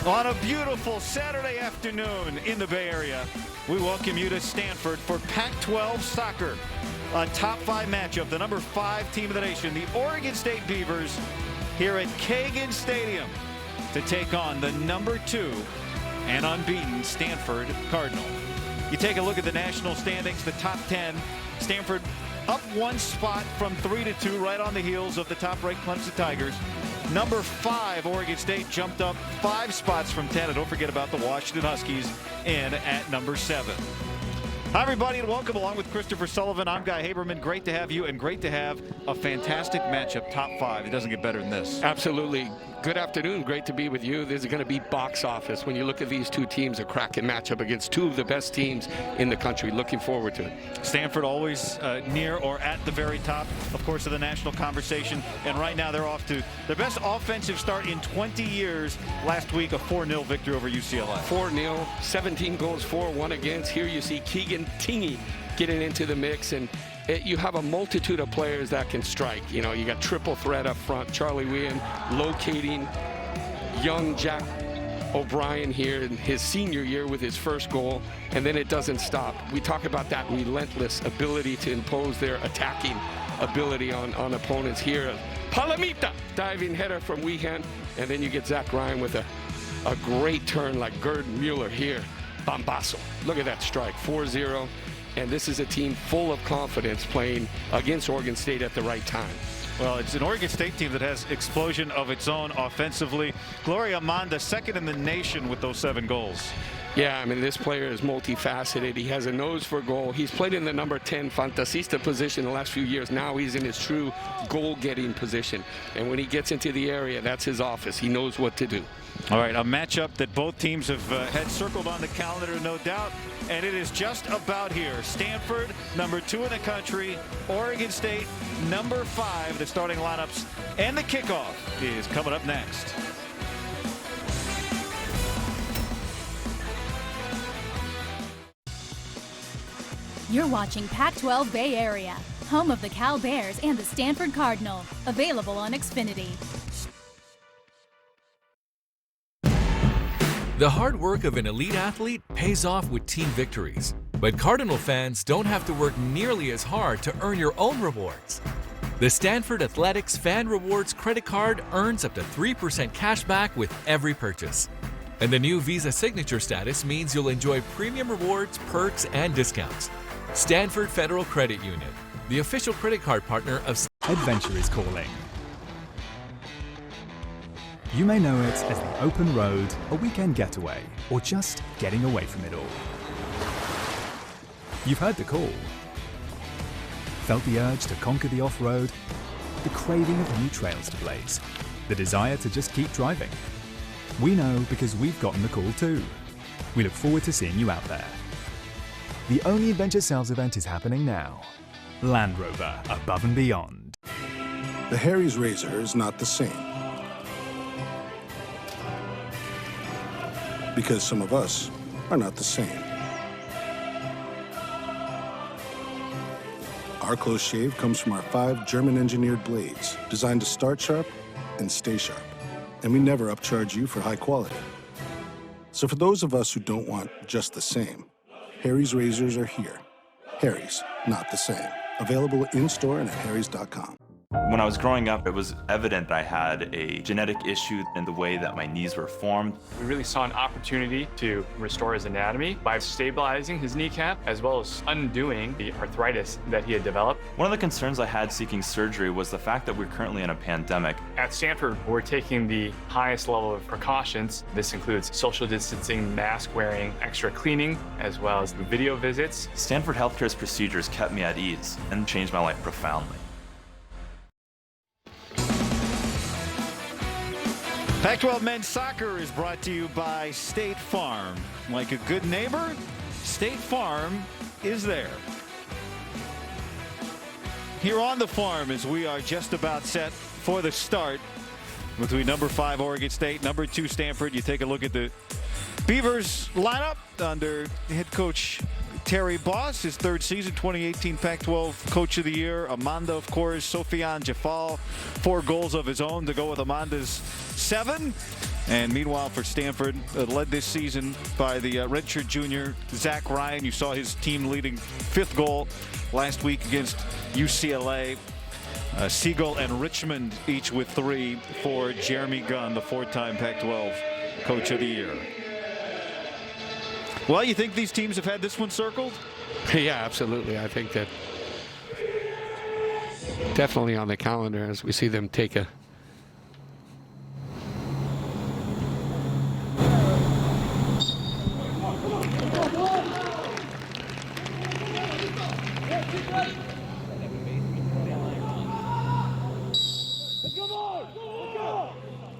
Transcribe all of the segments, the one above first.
On a beautiful Saturday afternoon in the Bay Area, we welcome you to Stanford for Pac-12 soccer. A top 5 matchup, the number 5 team of the nation, the Oregon State Beavers, here at Kagan Stadium to take on the number 2 and unbeaten Stanford Cardinal. You take a look at the national standings, the top 10. Stanford up 1 spot from 3-2, right on the heels of the top-ranked Clemson Tigers. Number 5, Oregon State, jumped up 5 spots from 10. And don't forget about the Washington Huskies in at number 7. Hi, everybody, and welcome along with Christopher Sullivan. I'm Guy Haberman. Great to have you, and great to have a fantastic matchup, top 5. It doesn't get better than this. Absolutely. Good afternoon. Great to be with you. This is going to be box office. When you look at these two teams, a cracking matchup against 2 of the best teams in the country. Looking forward to it. Stanford always near or at the very top, of course, of the national conversation. And right now they're off to their best offensive start in 20 years. Last week, a 4-0 victory over UCLA. 4-0, 17 goals for, 1 against. Here you see Keegan Tingy getting into the mix, and you have a multitude of players that can strike. You know, you got triple threat up front. Charlie Whelan locating young Jack O'Brien here in his senior year with his first goal, and then it doesn't stop. We talk about that relentless ability to impose their attacking ability on opponents here. Palamita diving header from Wehan, and then you get Zach Ryan with a great turn like Gerd Mueller here. Bambasso. Look at that strike, 4-0. And this is a team full of confidence playing against Oregon State at the right time. Well, it's an Oregon State team that has explosion of its own offensively. Gloria Amanda, second in the nation with those 7 goals. Yeah, I mean, this player is multifaceted. He has a nose for goal. He's played in the number 10 fantasista position the last few years. Now he's in his true goal-getting position. And when he gets into the area, that's his office. He knows what to do. All right, a matchup that both teams have had circled on the calendar, no doubt, and it is just about here. Stanford, number 2 in the country. Oregon State, number 5. The starting lineups and the kickoff is coming up next. You're watching Pac-12 Bay Area, home of the Cal Bears and the Stanford Cardinal, available on Xfinity. The hard work of an elite athlete pays off with team victories, but Cardinal fans don't have to work nearly as hard to earn your own rewards. The Stanford Athletics Fan Rewards credit card earns up to 3% cash back with every purchase. And the new Visa Signature status means you'll enjoy premium rewards, perks, and discounts. Stanford Federal Credit Union, the official credit card partner of Adventure is calling. You may know it as the open road, a weekend getaway, or just getting away from it all. You've heard the call. Felt the urge to conquer the off-road, the craving of new trails to blaze, the desire to just keep driving. We know because we've gotten the call too. We look forward to seeing you out there. The only adventure sales event is happening now. Land Rover, above and beyond. The Harry's razor is not the same. Because some of us are not the same. Our close shave comes from our 5 German-engineered blades, designed to start sharp and stay sharp. And we never upcharge you for high quality. So for those of us who don't want just the same, Harry's razors are here. Harry's, not the same. Available in-store and at harrys.com. When I was growing up, it was evident I had a genetic issue in the way that my knees were formed. We really saw an opportunity to restore his anatomy by stabilizing his kneecap as well as undoing the arthritis that he had developed. One of the concerns I had seeking surgery was the fact that we're currently in a pandemic. At Stanford, we're taking the highest level of precautions. This includes social distancing, mask wearing, extra cleaning, as well as video visits. Stanford Healthcare's procedures kept me at ease and changed my life profoundly. Pac-12 men's soccer is brought to you by State Farm. Like a good neighbor, State Farm is there. Here on the farm, as we are just about set for the start between number 5 Oregon State, number 2 Stanford. You take a look at the Beavers lineup under head coach Terry Boss, his 3rd season, 2018 Pac-12 Coach of the Year. Amanda, of course, Sofian Jafal, 4 goals of his own to go with Amanda's 7. And meanwhile for Stanford, led this season by the redshirt junior, Zach Ryan. You saw his team leading 5th goal last week against UCLA. Siegel and Richmond each with 3 for Jeremy Gunn, the 4-time Pac-12 Coach of the Year. Well, you think these teams have had this one circled? Yeah, absolutely. I think that definitely on the calendar as we see them take a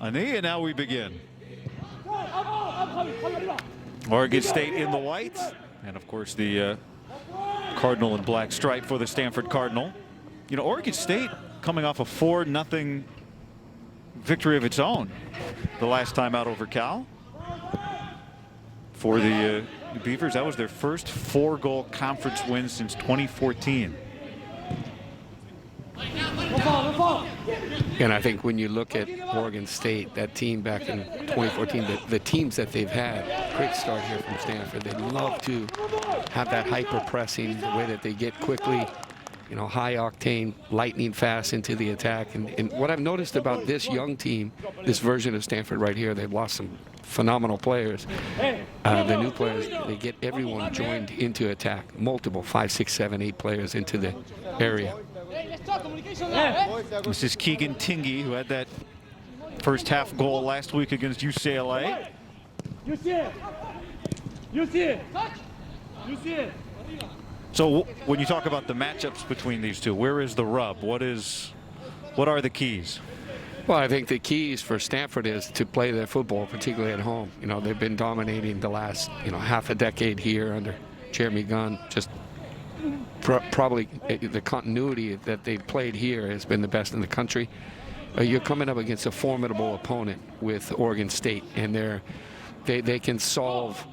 and now we begin. Oregon State in the white, and of course the Cardinal and black stripe for the Stanford Cardinal. You know, Oregon State coming off a 4-0 victory of its own the last time out over Cal. For the Beavers, that was their first 4-goal conference win since 2014. And I think when you look at Oregon State, that team back in 2014, the teams that they've had, great start here from Stanford. They love to have that hyper pressing, the way that they get quickly, you know, high octane, lightning fast into the attack. And what I've noticed about this young team, this version of Stanford right here, they've lost some phenomenal players. The new players, they get everyone joined into attack, multiple 5, 6, 7, 8 players into the area. This is Keegan Tingey, who had that first half goal last week against UCLA. You see it. You see it. You see it. So when you talk about the matchups between these two, where is the rub? What are the keys? Well, I think the keys for Stanford is to play their football, particularly at home. You know, they've been dominating the last, half a decade here under Jeremy Gunn. Just probably the continuity that they've played here has been the best in the country. You're coming up against a formidable opponent with Oregon State, and they can solve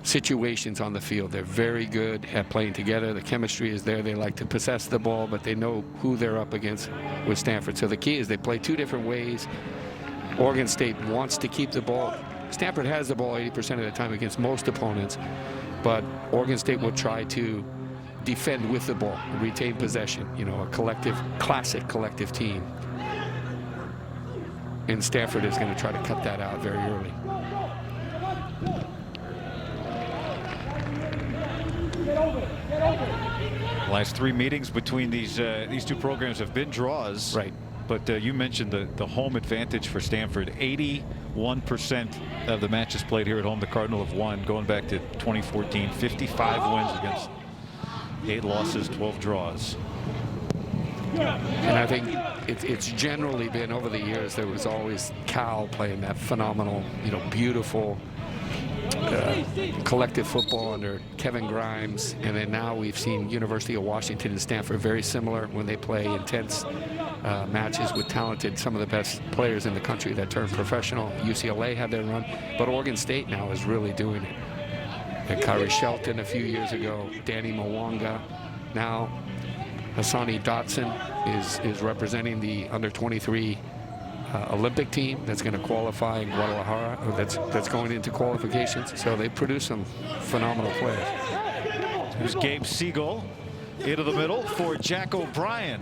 situations on the field. They're very good at playing together. The chemistry is there. They like to possess the ball, but they know who they're up against with Stanford. So the key is they play 2 different ways. Oregon State wants to keep the ball. Stanford has the ball 80% of the time against most opponents, but Oregon State will try to defend with the ball, retain possession, a classic collective team. And Stanford is going to try to cut that out very early. Last 3 meetings between these 2 programs have been draws. Right. But you mentioned the home advantage for Stanford. 81% of the matches played here at home, the Cardinal have won, going back to 2014. 55 wins against 8 losses, 12 draws. And I think it's generally been over the years, there was always Cal playing that phenomenal, beautiful collective football under Kevin Grimes, and then now we've seen University of Washington and Stanford very similar when they play intense matches with some of the best players in the country that turn professional. UCLA had their run, but Oregon State now is really doing it. And Kyrie Shelton a few years ago, Danny Mwanga, now Hassani Dotson is representing the under-23 Olympic team that's going to qualify in Guadalajara, or that's going into qualifications. So they produce some phenomenal players. Here's Gabe Siegel into the middle for Jack O'Brien.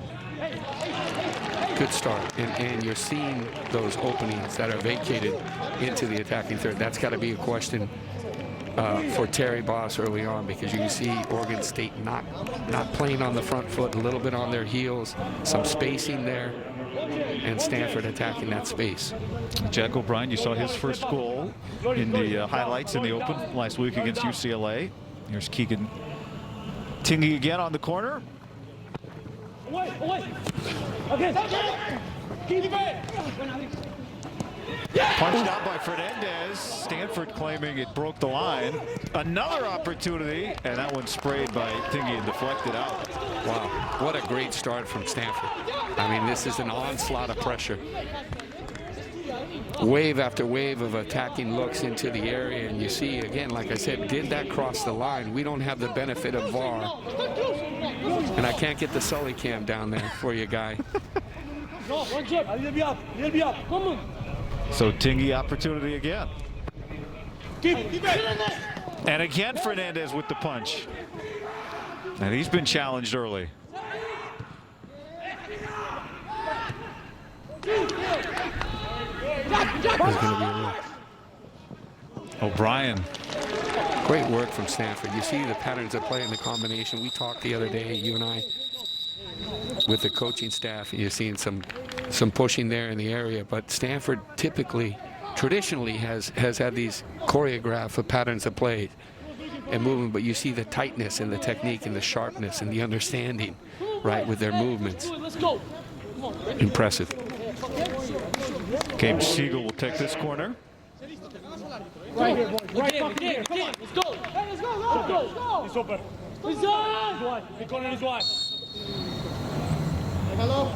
Good start, and you're seeing those openings that are vacated into the attacking third. That's got to be a question for Terry Boss early on, because you can see Oregon State not playing on the front foot, a little bit on their heels, some spacing there, and Stanford attacking that space. Jack O'Brien, you saw his first goal in the highlights in the Open last week against UCLA. Here's Keegan Tingey again on the corner. Punched out by Fernandez. Stanford claiming it broke the line. Another opportunity, and that one sprayed by Tingey and deflected out. Wow, what a great start from Stanford. I mean, this is an onslaught of pressure. Wave after wave of attacking looks into the area, and you see, again, like I said, did that cross the line? We don't have the benefit of VAR. And I can't get the Sully cam down there for you, Guy. So Tingy opportunity again. And again Fernandez with the punch. And he's been challenged early. There's going to be a look. O'Brien. Great work from Stanford. You see the patterns of play in the combination. We talked the other day, you and I, with the coaching staff. You're seeing some pushing there in the area, but Stanford traditionally has had these choreographed patterns of play and movement, but you see the tightness and the technique and the sharpness and the understanding, right, with their movements. Impressive. Gabe Siegel will take this corner. Right here, boys. Right here. Come on, let's go. Hey, let's go. Let's go. It's open. It's on. The corner is wide. Hello.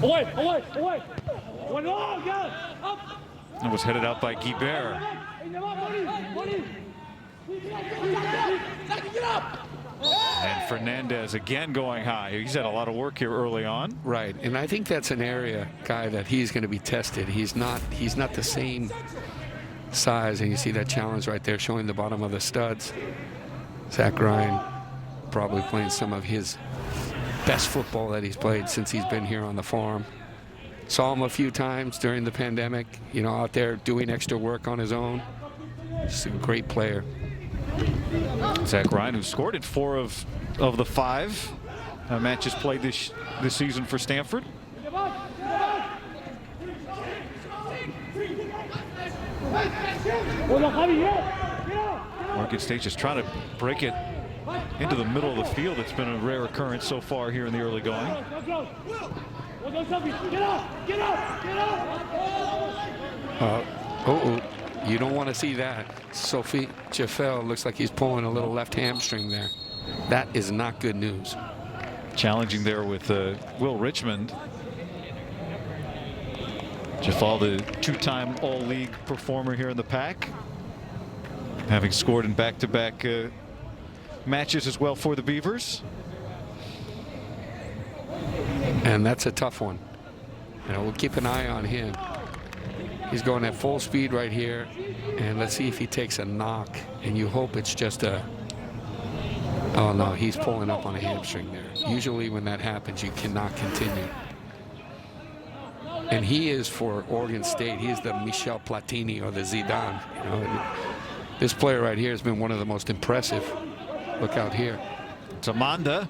Away. One long, yeah. Up. That was headed out by Guibert. Get up. And Fernandez again going high. He's had a lot of work here early on. Right, and I think that's an area, Guy, that he's going to be tested. He's not the same size, and you see that challenge right there showing the bottom of the studs. Zach Ryan probably playing some of his best football that he's played since he's been here on the farm. Saw him a few times during the pandemic, you know, out there doing extra work on his own. Just a great player. Zach Ryan, who scored in 4 of the 5 matches played this season for Stanford. Oregon State just trying to break it into the middle of the field. It's been a rare occurrence so far here in the early going. You don't want to see that. Sophie Jaffel looks like he's pulling a little left hamstring there. That is not good news. Challenging there with Will Richmond. Jaffel, the 2-time All-League performer here in the Pac, having scored in back-to-back matches as well for the Beavers. And that's a tough one. You know, we'll keep an eye on him. He's going at full speed right here, and let's see if he takes a knock, and you hope it's just a... Oh no, he's pulling up on a hamstring there. Usually when that happens, you cannot continue. And he is, for Oregon State, he's the Michel Platini or the Zidane. You know, this player right here has been one of the most impressive. Look out here. It's Amanda.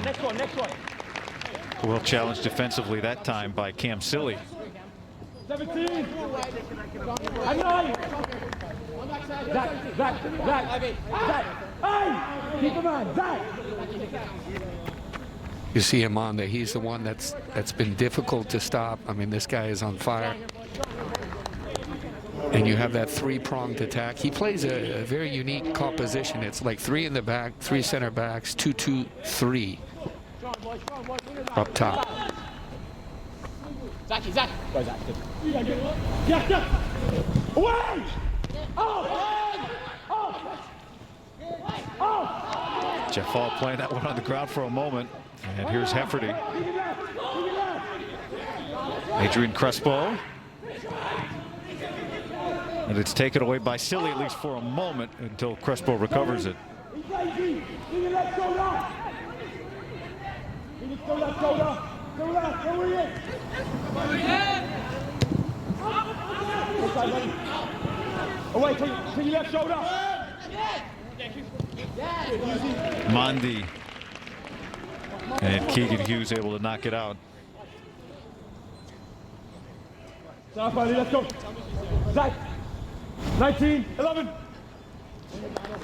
Next one. Well challenged defensively that time by Cam Silly. 17. Zach. Hey! Keep him on, Zach. You see him on there. He's the one that's been difficult to stop. I mean, this guy is on fire. And you have that 3-pronged attack. He plays a very unique composition. It's like 3 in the back, 3 center backs, 2-2-3 up top. Zach. Go, Zach. Yeah. Away! Jaffal playing that one on the ground for a moment. And here's Hefferty. Adrian Crespo. And it's taken away by Silly, at least for a moment, until Crespo recovers it. Away, take your left shoulder. Mondi. And Keegan Hughes able to knock it out. Let's go. Zach. 19, 11.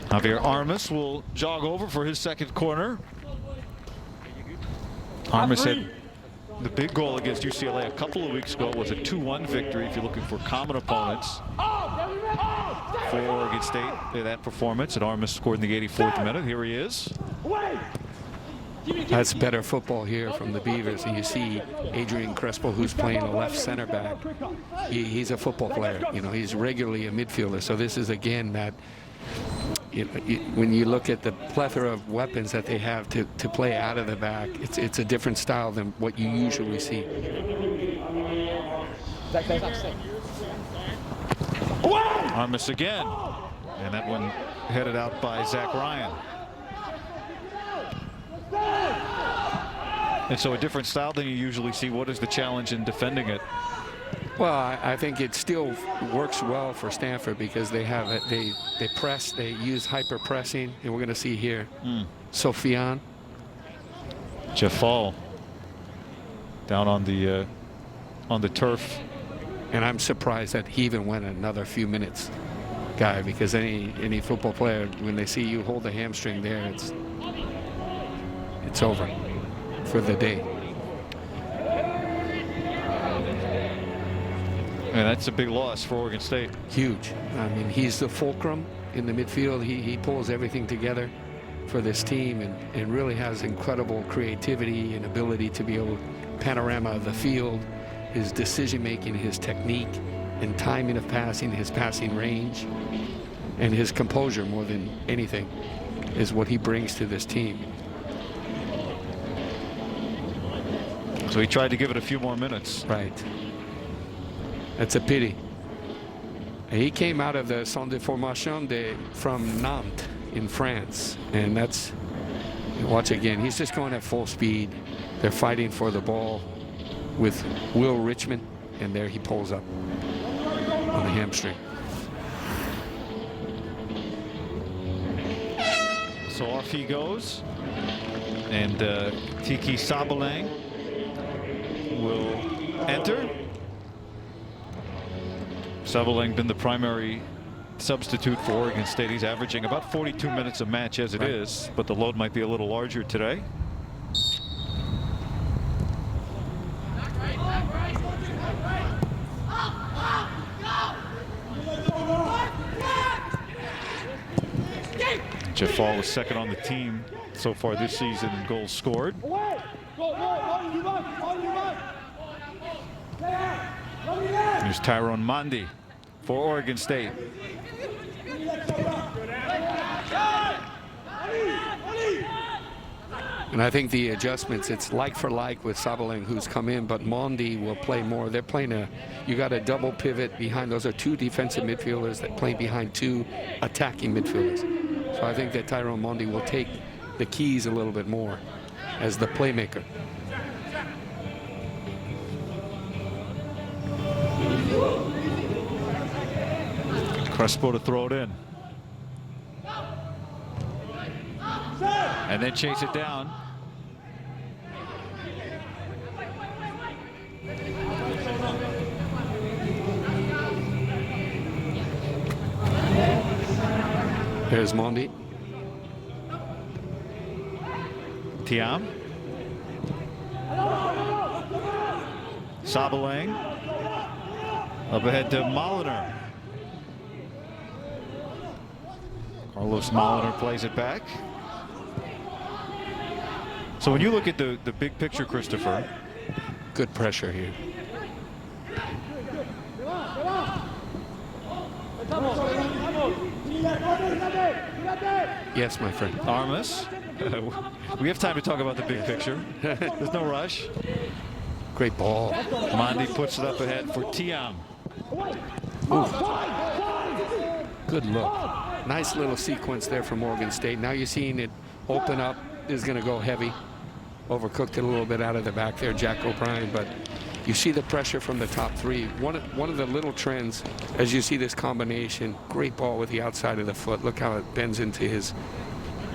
Javier Armas will jog over for his second corner. Armas had the big goal against UCLA a couple of weeks ago. Was a 2-1 victory if you're looking for common opponents for Oregon State. That performance, and Armas scored in the 84th minute. Here he is. That's better football here from the Beavers. And you see Adrian Crespo, who's playing a left center back. He's a football player. You know, he's regularly a midfielder. So this is, again, that when you look at the plethora of weapons that they have to play out of the back, it's a different style than what you usually see. Armas again. And that one headed out by Zach Ryan. And so a different style than you usually see. What is the challenge in defending it? Well, I think it still works well for Stanford because they have it. They press, they use hyper pressing, and we're going to see here. Sofian. Jafal down on the turf. And I'm surprised that he even went another few minutes, guy, because any football player, when they see you hold the hamstring there, it's over for the day. And that's a big loss for Oregon State. Huge. I mean, he's the fulcrum in the midfield. He pulls everything together for this team and really has incredible creativity and ability to be able to panorama of the field, his decision making, his technique and timing of passing, his passing range, and his composure more than anything is what he brings to this team. So he tried to give it a few more minutes. Right. That's a pity. He came out of the Centre de Formation from Nantes in France, and that's, watch again, he's just going at full speed. They're fighting for the ball with Will Richmond, and there he pulls up on the hamstring. So off he goes, and Tiki Sabalang will enter. Sabalang been the primary substitute for Oregon State. He's averaging about 42 minutes a match as it is, but the load might be a little larger today. Jafal is second on the team so far this season in goals scored. Here's Tyrone Mondi for Oregon State. And I think the adjustments, it's like for like with Sabalang, who's come in, but Mondi will play more. They're playing you got a double pivot behind. Those are two defensive midfielders that play behind two attacking midfielders. So I think that Tyrone Mondi will take the keys a little bit more as the playmaker. Crespo to throw it in. And then chase it down. There's Mondi. Tiam. Sabalang. Up ahead to Molinar. Carlos Molinar plays it back. So when you look at the big picture, Christopher. Good pressure here. Yes, my friend. Armas. We have time to talk about the big picture. There's no rush. Great ball. Mondi puts it up ahead for Tiam. Good look. Nice little sequence there from Oregon State. Now you're seeing it open up. Is going to go heavy. Overcooked it a little bit out of the back there, Jack O'Brien, but you see the pressure from the top three. One of the little trends as you see this combination, great ball with the outside of the foot. Look how it bends into his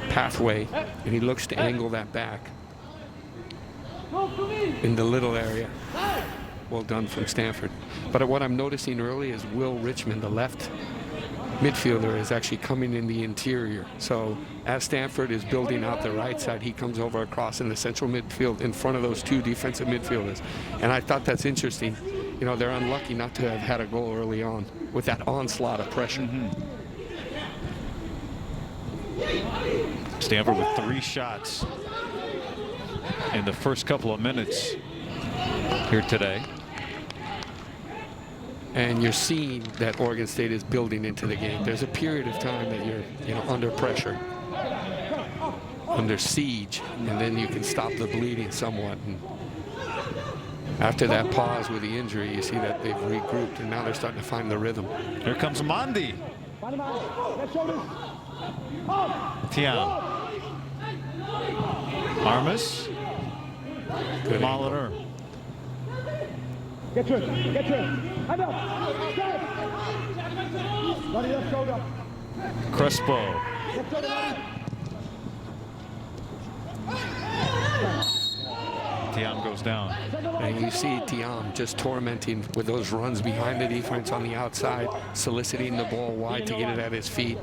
pathway, and he looks to angle that back in the little area. Well done from Stanford. But what I'm noticing early is Will Richmond, the left midfielder, is actually coming in the interior. So as Stanford is building out the right side, he comes over across in the central midfield in front of those two defensive midfielders. And I thought that's interesting. You know, they're unlucky not to have had a goal early on with that onslaught of pressure. Stanford with 3 shots in the first couple of minutes here today. and you're seeing that Oregon State is building into the game. There's a period of time that you're under pressure, under siege, and then you can stop the bleeding somewhat. And after that pause with the injury, you see that they've regrouped, and now they're starting to find the rhythm. Here comes Mondi. Tiam. Armas. Good Molitor. Get to it. Get to it. Hand up. Body left shoulder. Crespo. Tiam goes down. And you see Tiam just tormenting with those runs behind the defense on the outside, soliciting the ball wide to get it at his feet.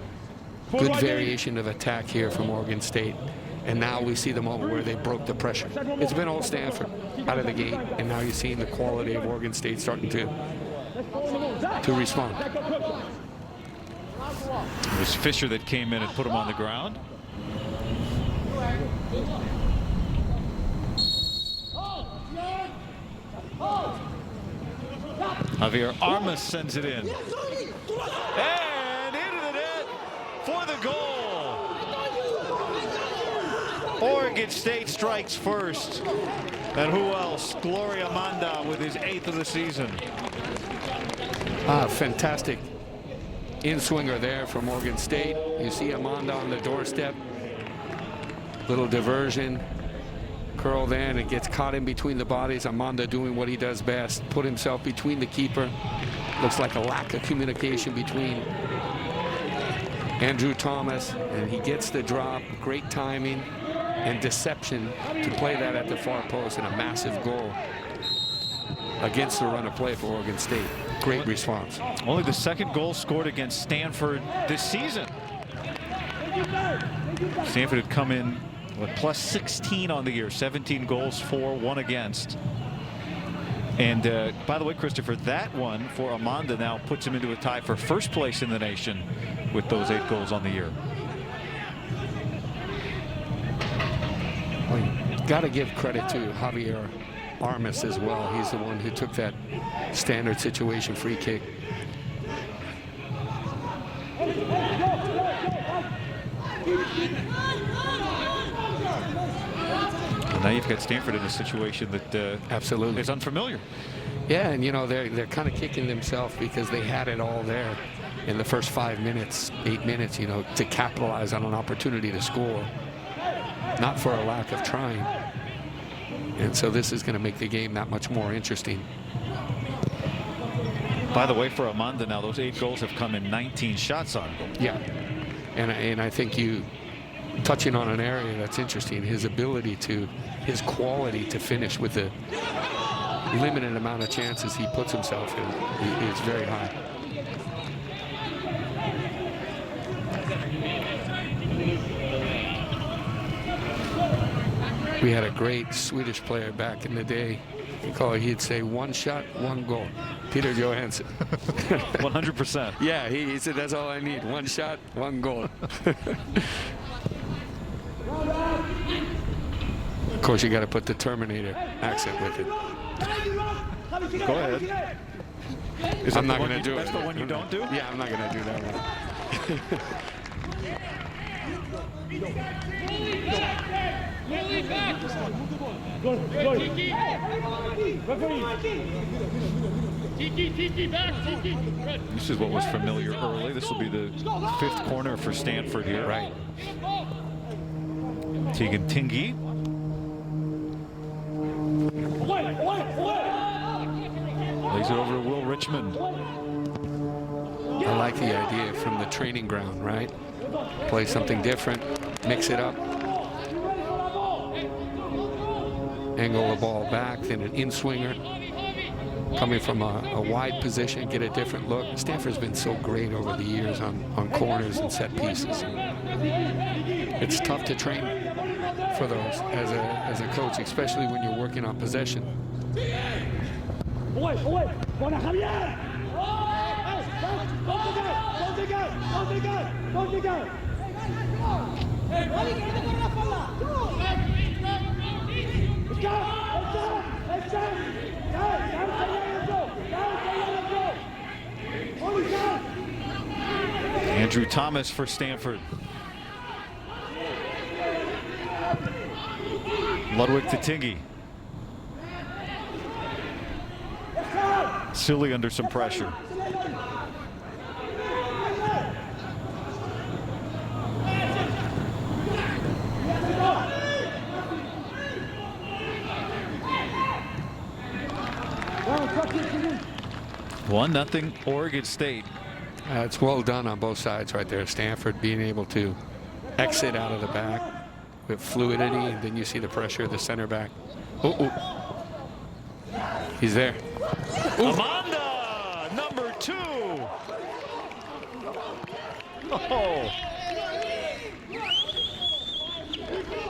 Good variation of attack here from Oregon State. And now we see the moment where they broke the pressure. It's been all Stanford out of the gate, and now you're seeing the quality of Oregon State starting to respond. It was Fisher that came in and put him on the ground. Javier Armas sends it in. And into the net for the goal. Oregon State strikes first. And who else? Gloria Amanda with his 8th of the season. Fantastic in-swinger there from Oregon State. You see Amanda on the doorstep. Little diversion. Curl there, and it gets caught in between the bodies. Amanda doing what he does best. Put himself between the keeper. Looks like a lack of communication between Andrew Thomas, and he gets the drop. Great timing and deception to play that at the far post, and a massive goal against the run of play for Oregon State. Great response. Only the 2nd goal scored against Stanford this season. Stanford had come in with plus 16 on the year, 17 goals for, 1 against. And by the way, Christopher, that one for Amanda now puts him into a tie for 1st place in the nation with those 8 goals on the year. Well, you got to give credit to Javier Armas as well. He's the one who took that standard situation free kick. Well, now you've got Stanford in a situation that absolutely is unfamiliar. Yeah, and they're kind of kicking themselves because they had it all there in the first 5 minutes, 8 minutes, to capitalize on an opportunity to score, not for a lack of trying. And so this is going to make the game that much more interesting. By the way, for Amanda now, those 8 goals have come in 19 shots on goal. Yeah, and I think you touching on an area that's interesting, his quality to finish with the limited amount of chances he puts himself in is very high. We had a great Swedish player back in the day. He'd say 1 shot, 1 goal. Peter Johansson. 100%. Yeah, he said that's all I need. 1 shot, 1 goal. Of course, you got to put the Terminator accent with it. Go ahead. I'm not going to do it. That's the one you don't do? Yeah, I'm not going to do that one. This is what was familiar early. This will be the 5th corner for Stanford here. Right. Tegan Tingy. Lays it over to Will Richmond. I like the idea from the training ground, right? Play something different, mix it up. Angle the ball back, then an in-swinger. Coming from a wide position, get a different look. Stanford's been so great over the years on corners and set pieces. It's tough to train for those as a coach, especially when you're working on possession. Andrew Thomas for Stanford. Ludwig to Tingey. Silly under some pressure. One nothing Oregon State. It's well done on both sides right there. Stanford being able to exit out of the back with fluidity, and then you see the pressure of the center back. He's there. Amanda, number 2. Oh.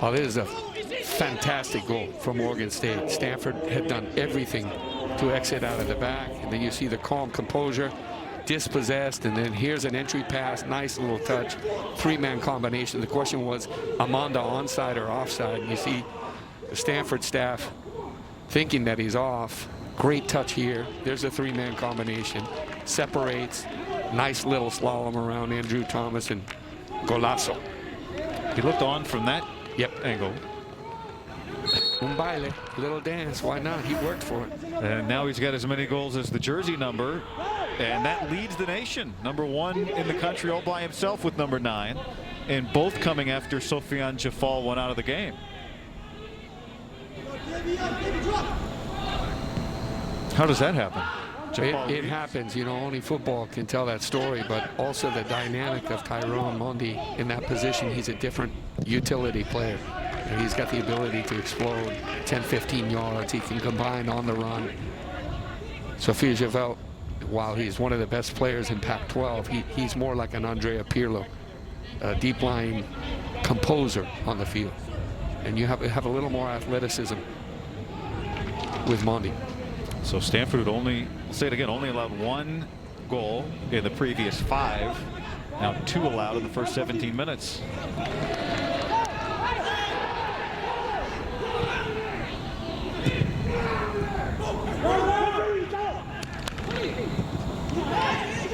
Oh, this is a fantastic goal from Oregon State. Stanford had done everything to exit out of the back, and then you see the calm composure, dispossessed, and then here's an entry pass, nice little touch, 3-man combination. The question was Amanda onside or offside, and you see the Stanford staff thinking that he's off. Great touch here. There's a 3-man combination, separates, nice little slalom around Andrew Thomas, and golazo. He looked on from that angle. Un baile, little dance, why not? He worked for it. And now he's got as many goals as the jersey number, and that leads the nation. Number 1 in the country all by himself with number 9, and both coming after Sofiane Jafal went out of the game. How does that happen? It happens, you know, only football can tell that story, but also the dynamic of Tyrone Mondi in that position. He's a different utility player. And he's got the ability to explode 10, 15 yards. He can combine on the run. Sophia Javel, while he's one of the best players in Pac-12, he's more like an Andrea Pirlo, a deep line composer on the field. And you have a little more athleticism with Mondi. So Stanford would only, I'll say it again, only allowed 1 goal in the previous 5. Now 2 allowed in the first 17 minutes.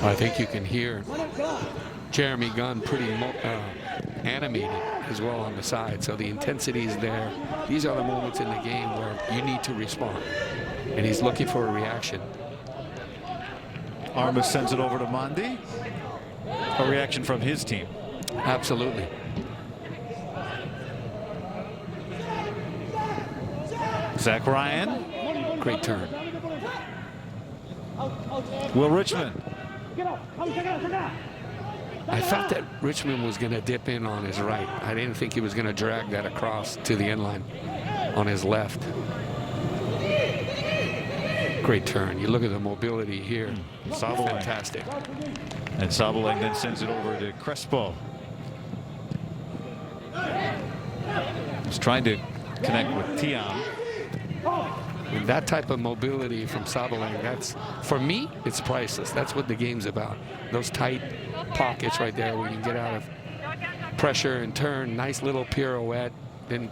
I think you can hear Jeremy Gunn pretty animated as well on the side. So the intensity is there. These are the moments in the game where you need to respond. And he's looking for a reaction. Armas sends it over to Mondi. A reaction from his team. Absolutely. Zach Ryan. Great turn. Will Richmond. I thought that Richmond was going to dip in on his right. I didn't think he was going to drag that across to the end line on his left. Great turn. You look at the mobility here. Fantastic. And Sabaleng then sends it over to Crespo. He's trying to connect with Tiam. And that type of mobility from Sabaleng, that's, for me, it's priceless. That's what the game's about. Those tight pockets right there where you can get out of pressure and turn, nice little pirouette, then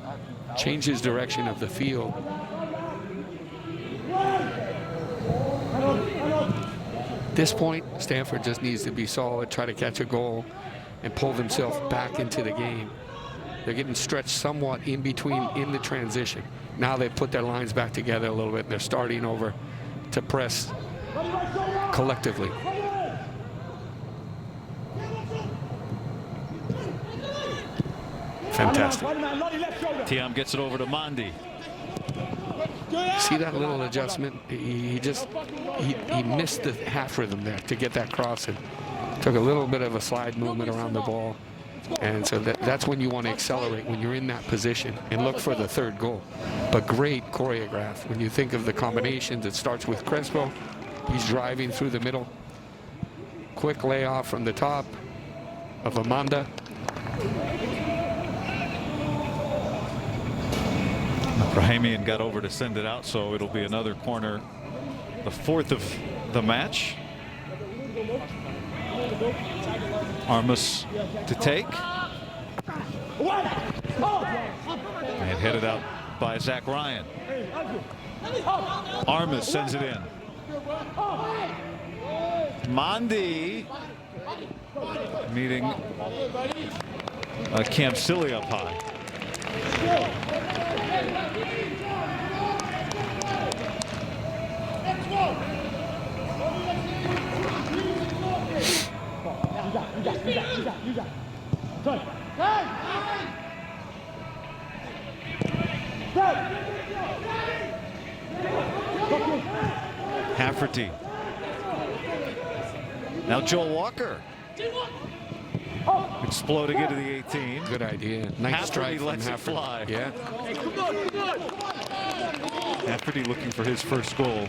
changes direction of the field. At this point, Stanford just needs to be solid, try to catch a goal, and pull themselves back into the game. They're getting stretched somewhat in between in the transition. Now they've put their lines back together a little bit, and they're starting over to press collectively. Fantastic. Tiam gets it over to Mondi. See that little adjustment? He missed the half rhythm there to get that cross, and took a little bit of a slide movement around the ball. And so that's when you want to accelerate, when you're in that position, and look for the third goal. But great choreograph. When you think of the combinations, it starts with Crespo. He's driving through the middle. Quick layoff from the top of Amanda. Brahimian got over to send it out, so it'll be another corner, the 4th of the match. Armas to take. And headed out by Zach Ryan. Armas sends it in. Mondi meeting Cam Silly up high. Hafferty. Now Joel Walker. Exploding into the 18. Good idea. Nice strike from lets it Hafferty. fly. Yeah. Hafferty looking for his first goal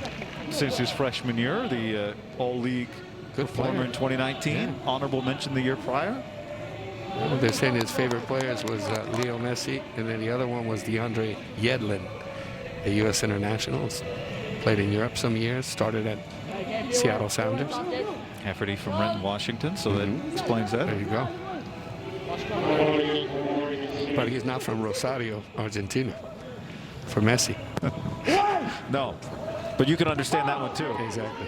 since his freshman year. The All-League performer in 2019. Yeah. Honorable mention the year prior. Well, they're saying his favorite players was Leo Messi, and then the other one was DeAndre Yedlin, a U.S. internationals. Played in Europe some years, started at Seattle Sounders. Hafferty from Renton, Washington, so that explains that. There you go. But he's not from Rosario, Argentina, for Messi. No, but you can understand that one too. Exactly.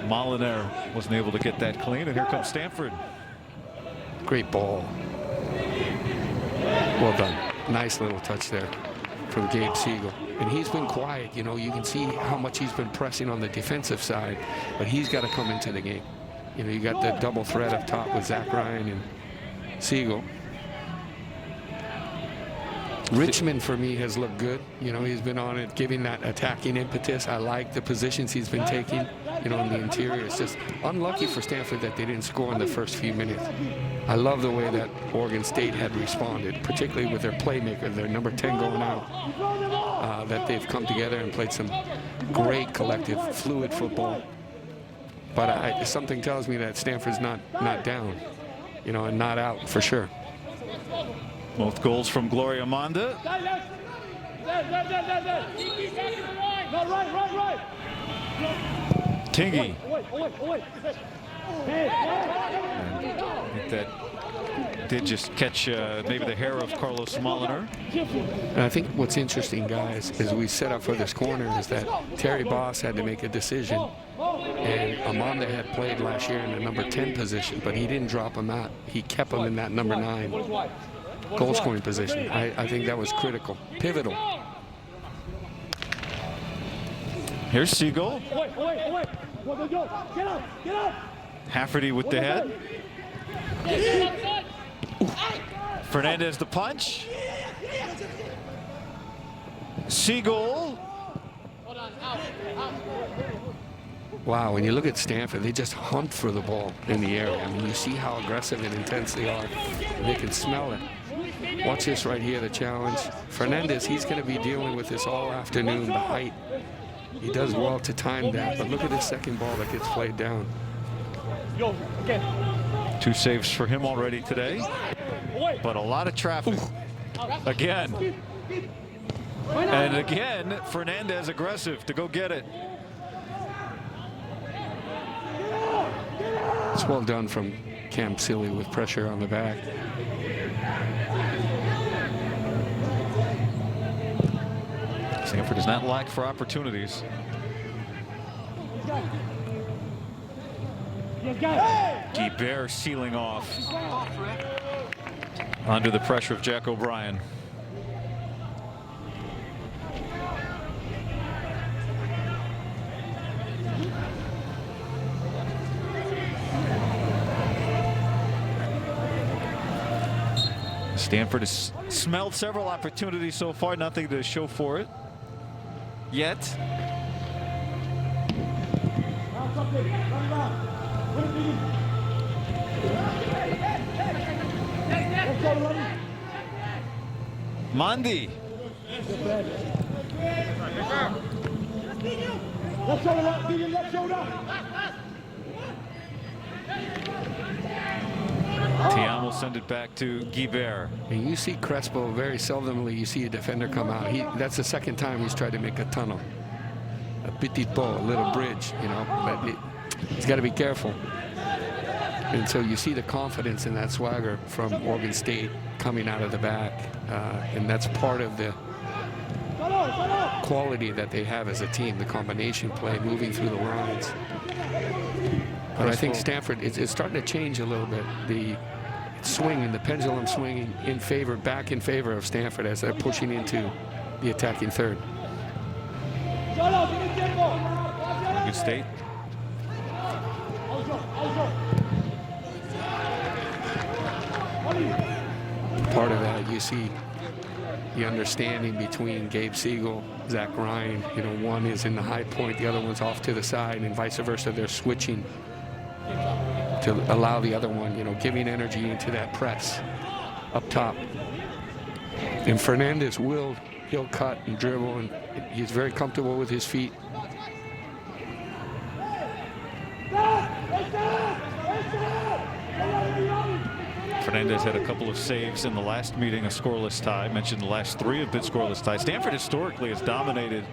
Molinaire wasn't able to get that clean, and here comes Stanford. Great ball. Well done. Nice little touch there from Gabe Siegel. And he's been quiet. You know, you can see how much he's been pressing on the defensive side, but he's got to come into the game. You know, you got the double threat up top with Zach Ryan and Siegel. Richmond, for me, has looked good. You know, he's been on it, giving that attacking impetus. I like the positions he's been taking, you know, in the interior. It's just unlucky for Stanford that they didn't score in the first few minutes. I love the way that Oregon State had responded, particularly with their playmaker, their number 10 going out, that they've come together and played some great collective, fluid football. But something tells me that Stanford's not down, you know, and not out for sure. Both goals from Gloria Monda. Tingy. I think that did just catch maybe the hair of Carlos Molinaire. And I think what's interesting, guys, as we set up for this corner is that Terry Boss had to make a decision. And Amanda had played last year in the number 10 position, but he didn't drop him out. He kept him in that number 9 goal scoring position. I think that was critical, pivotal. Here's Siegel. Hafferty with the head. Fernandez the punch. Siegel. Wow, when you look at Stanford, they just hunt for the ball in the area. I mean, you see how aggressive and intense they are. And they can smell it. Watch this right here, the challenge. Fernandez, he's going to be dealing with this all afternoon, the height. He does well to time that, but look at this second ball that gets played down. 2 saves for him already today, but a lot of traffic. Again. And again, Fernandez aggressive to go get it. It's well done from Cam Silly with pressure on the back. Stanford does not lack for opportunities. Guibert sealing off under the pressure of Jack O'Brien. Stanford has smelled several opportunities so far, nothing to show for it yet. Mondi. Tiam will send it back to Guibert. And you see Crespo very seldomly. You see a defender come out. That's the second time he's tried to make a tunnel, a petit pot, a little bridge. You know, but he's got to be careful. And so you see the confidence in that swagger from Oregon State coming out of the back, and that's part of the quality that they have as a team, the combination play, moving through the lines. But I think Stanford, it's starting to change a little bit. The swinging, the pendulum swinging back in favor of Stanford as they're pushing into the attacking third. Good State. Part of that, you see the understanding between Gabe Siegel, Zach Ryan. You know, one is in the high point, the other one's off to the side, and vice versa. They're switching to allow the other one, you know, giving energy into that press up top. And Fernandez he'll cut and dribble, and he's very comfortable with his feet. Fernandez had a couple of saves in the last meeting, a scoreless tie. Mentioned the last 3 have been scoreless ties. Stanford historically has dominated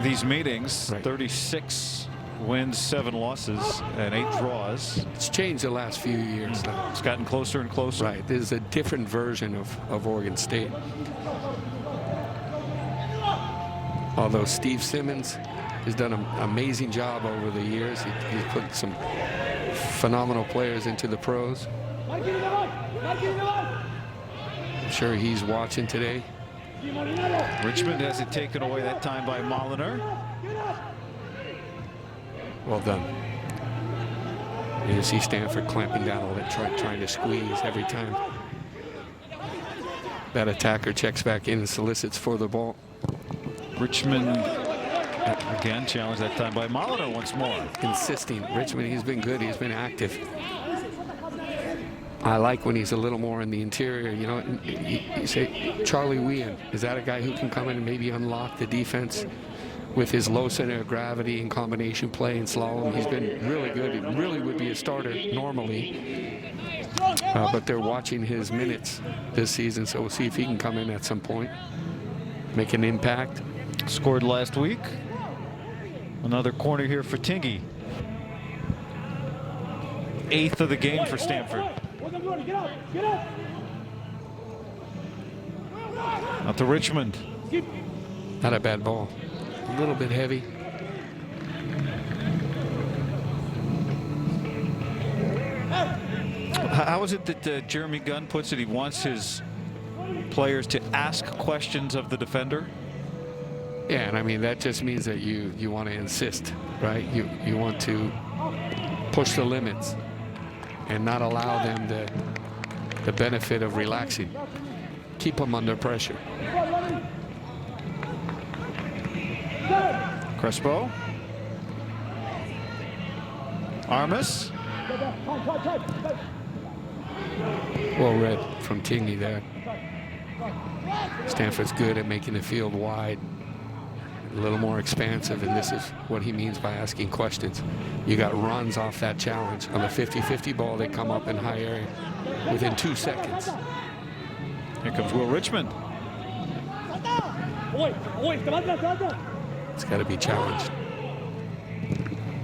these meetings. Right. 36 wins, 7 losses, and 8 draws. It's changed the last few years. It's gotten closer and closer. Right. There's a different version of Oregon State. Although Steve Simmons has done an amazing job over the years. He's put some phenomenal players into the pros. I'm sure he's watching today. Richmond has it taken away that time by Moliner. Well done. You see Stanford clamping down a little bit, trying to squeeze every time that attacker checks back in and solicits for the ball. Richmond again challenged that time by Moliner once more. Insisting. Richmond, he's been good. He's been active. I like when he's a little more in the interior. You know, you say Charlie Wien, is that a guy who can come in and maybe unlock the defense with his low center of gravity and combination play and slalom? He's been really good. He really would be a starter normally. But they're watching his minutes this season, so we'll see if he can come in at some point, make an impact. Scored last week. Another corner here for Tingy. 8th of the game for Stanford. Out to Richmond. Not a bad ball. A little bit heavy. How is it that Jeremy Gunn puts it? He wants his players to ask questions of the defender. Yeah, and I mean that just means that you want to insist, right? You want to push the limits and not allow them the benefit of relaxing. Keep them under pressure. Crespo. Armas. Well read from Tingy there. Stanford's good at making the field wide, a little more expansive, and this is what he means by asking questions. You got runs off that challenge. On the 50-50 ball, they come up in high area within 2 seconds. Here comes Will Richmond. It's got to be challenged.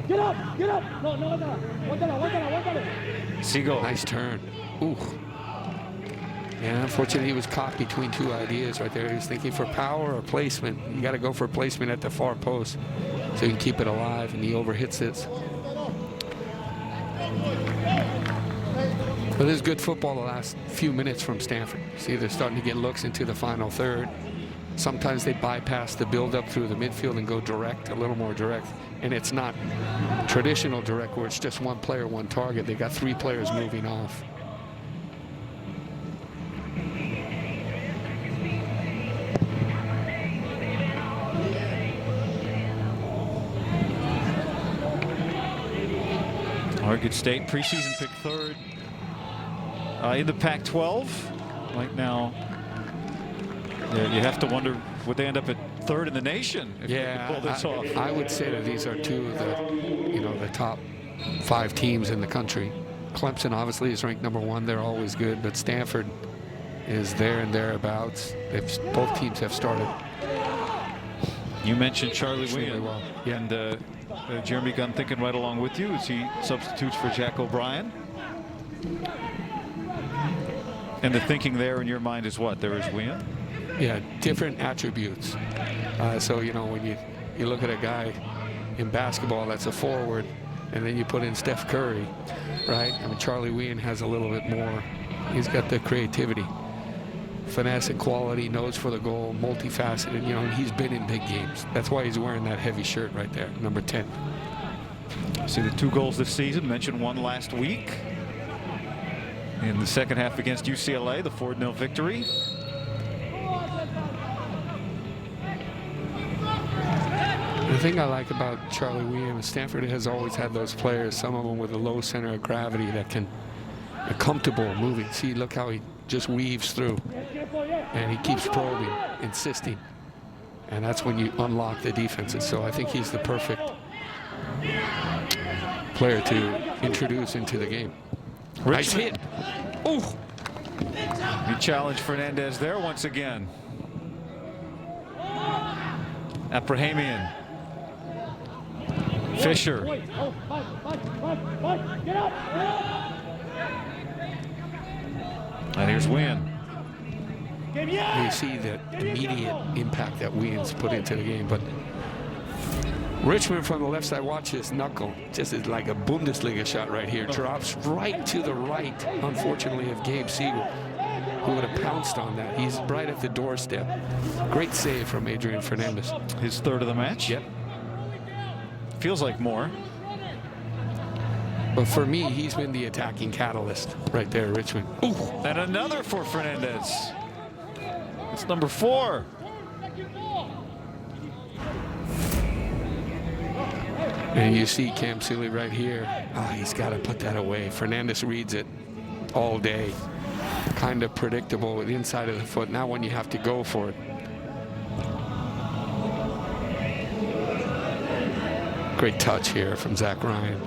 Get up! Get up! No, Siegel. Nice turn. Ooh. Yeah, unfortunately, he was caught between 2 ideas right there. He was thinking for power or placement. You got to go for placement at the far post so you can keep it alive, and he overhits it. But this is good football the last few minutes from Stanford. See, they're starting to get looks into the final third. Sometimes they bypass the build-up through the midfield and go direct, a little more direct. And it's not traditional direct where it's just one player, one target. They got 3 players moving off. Oregon State preseason pick 3rd in the Pac-12 right now. You have to wonder, would they end up at 3rd in the nation if they could pull this off? I would say that these are 2 of the top 5 teams in the country. Clemson obviously is ranked #1. They're always good, but Stanford is there and thereabouts. Both teams have started. You mentioned Charlie Wien. Well. Yeah. And Jeremy Gunn thinking right along with you as he substitutes for Jack O'Brien. And the thinking there in your mind is what? There is Wien? Yeah, different attributes. So, you know, when you look at a guy in basketball that's a forward, and then you put in Steph Curry, right? I mean, Charlie Wien has a little bit more. He's got the creativity, finesse and quality, nose for the goal, multifaceted, you know, and he's been in big games. That's why he's wearing that heavy shirt right there, number 10. See the 2 goals this season, mentioned one last week. In the second half against UCLA, the 4-0 victory. The thing I like about Charlie Williams, Stanford has always had those players, some of them with a low center of gravity that can be comfortable moving. See, look how he just weaves through. And he keeps probing, insisting. And that's when you unlock the defenses. So I think he's the perfect player to introduce into the game. Nice hit. Ooh. He challenged Fernandez there once again. Abrahamian. Fisher. And here's Wien. You see the immediate impact that Wien's put into the game, but Richmond from the left side, watch his knuckle. Just is like a Bundesliga shot right here. Drops right to the right, unfortunately, of Gabe Siegel, who would have pounced on that. He's right at the doorstep. Great save from Adrian Fernandez. His 3rd of the match. Yep. Feels like more. But for me, he's been the attacking catalyst right there, Richmond. Ooh. And another for Fernandez. It's number 4. And you see Cam Seeley right here. He's got to put that away. Fernandez reads it all day. Kind of predictable with the inside of the foot. Now when you have to go for it. Great touch here from Zach Ryan.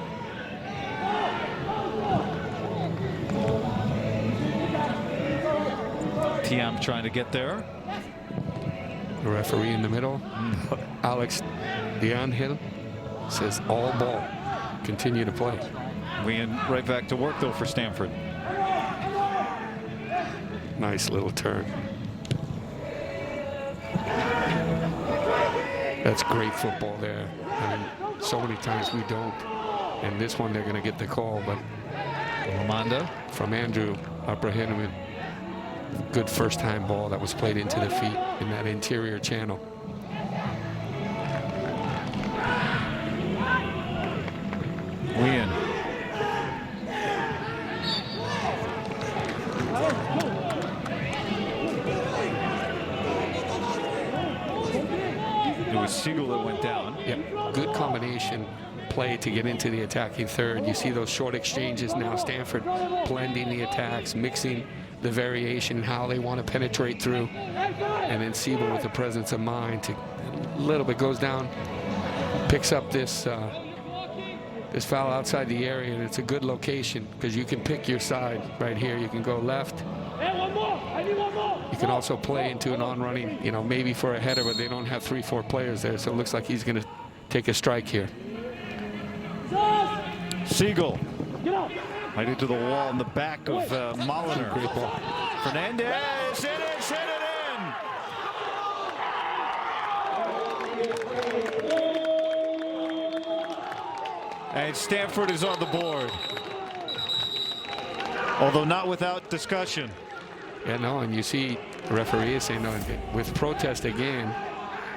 Tiam trying to get there. The referee in the middle, Alex DeAngel, says all ball. Continue to play. Wien right back to work though for Stanford. Nice little turn. That's great football there. I mean, so many times we don't. And this one they're going to get the call, but Lamanda from Andrew Abrahamian. Good first time ball that was played into the feet in that interior channel. Wien. It was Siegel that went down. Yep, good combination play to get into the attacking third. You see those short exchanges now. Stanford blending the attacks, mixing the variation, how they want to penetrate through. And then Siebel with the presence of mind to a little bit goes down, picks up this this foul outside the area, and it's a good location because you can pick your side right here. You can go left. You can also play into an on-running, you know, maybe for a header, but they don't have 3-4 players there, so it looks like he's going to take a strike here. Siegel. Right into the wall in the back of Molliner. Great ball. Fernandez, hit it in. And Stanford is on the board. Although not without discussion. Yeah, no, and you see the referee is saying, no, with protest again.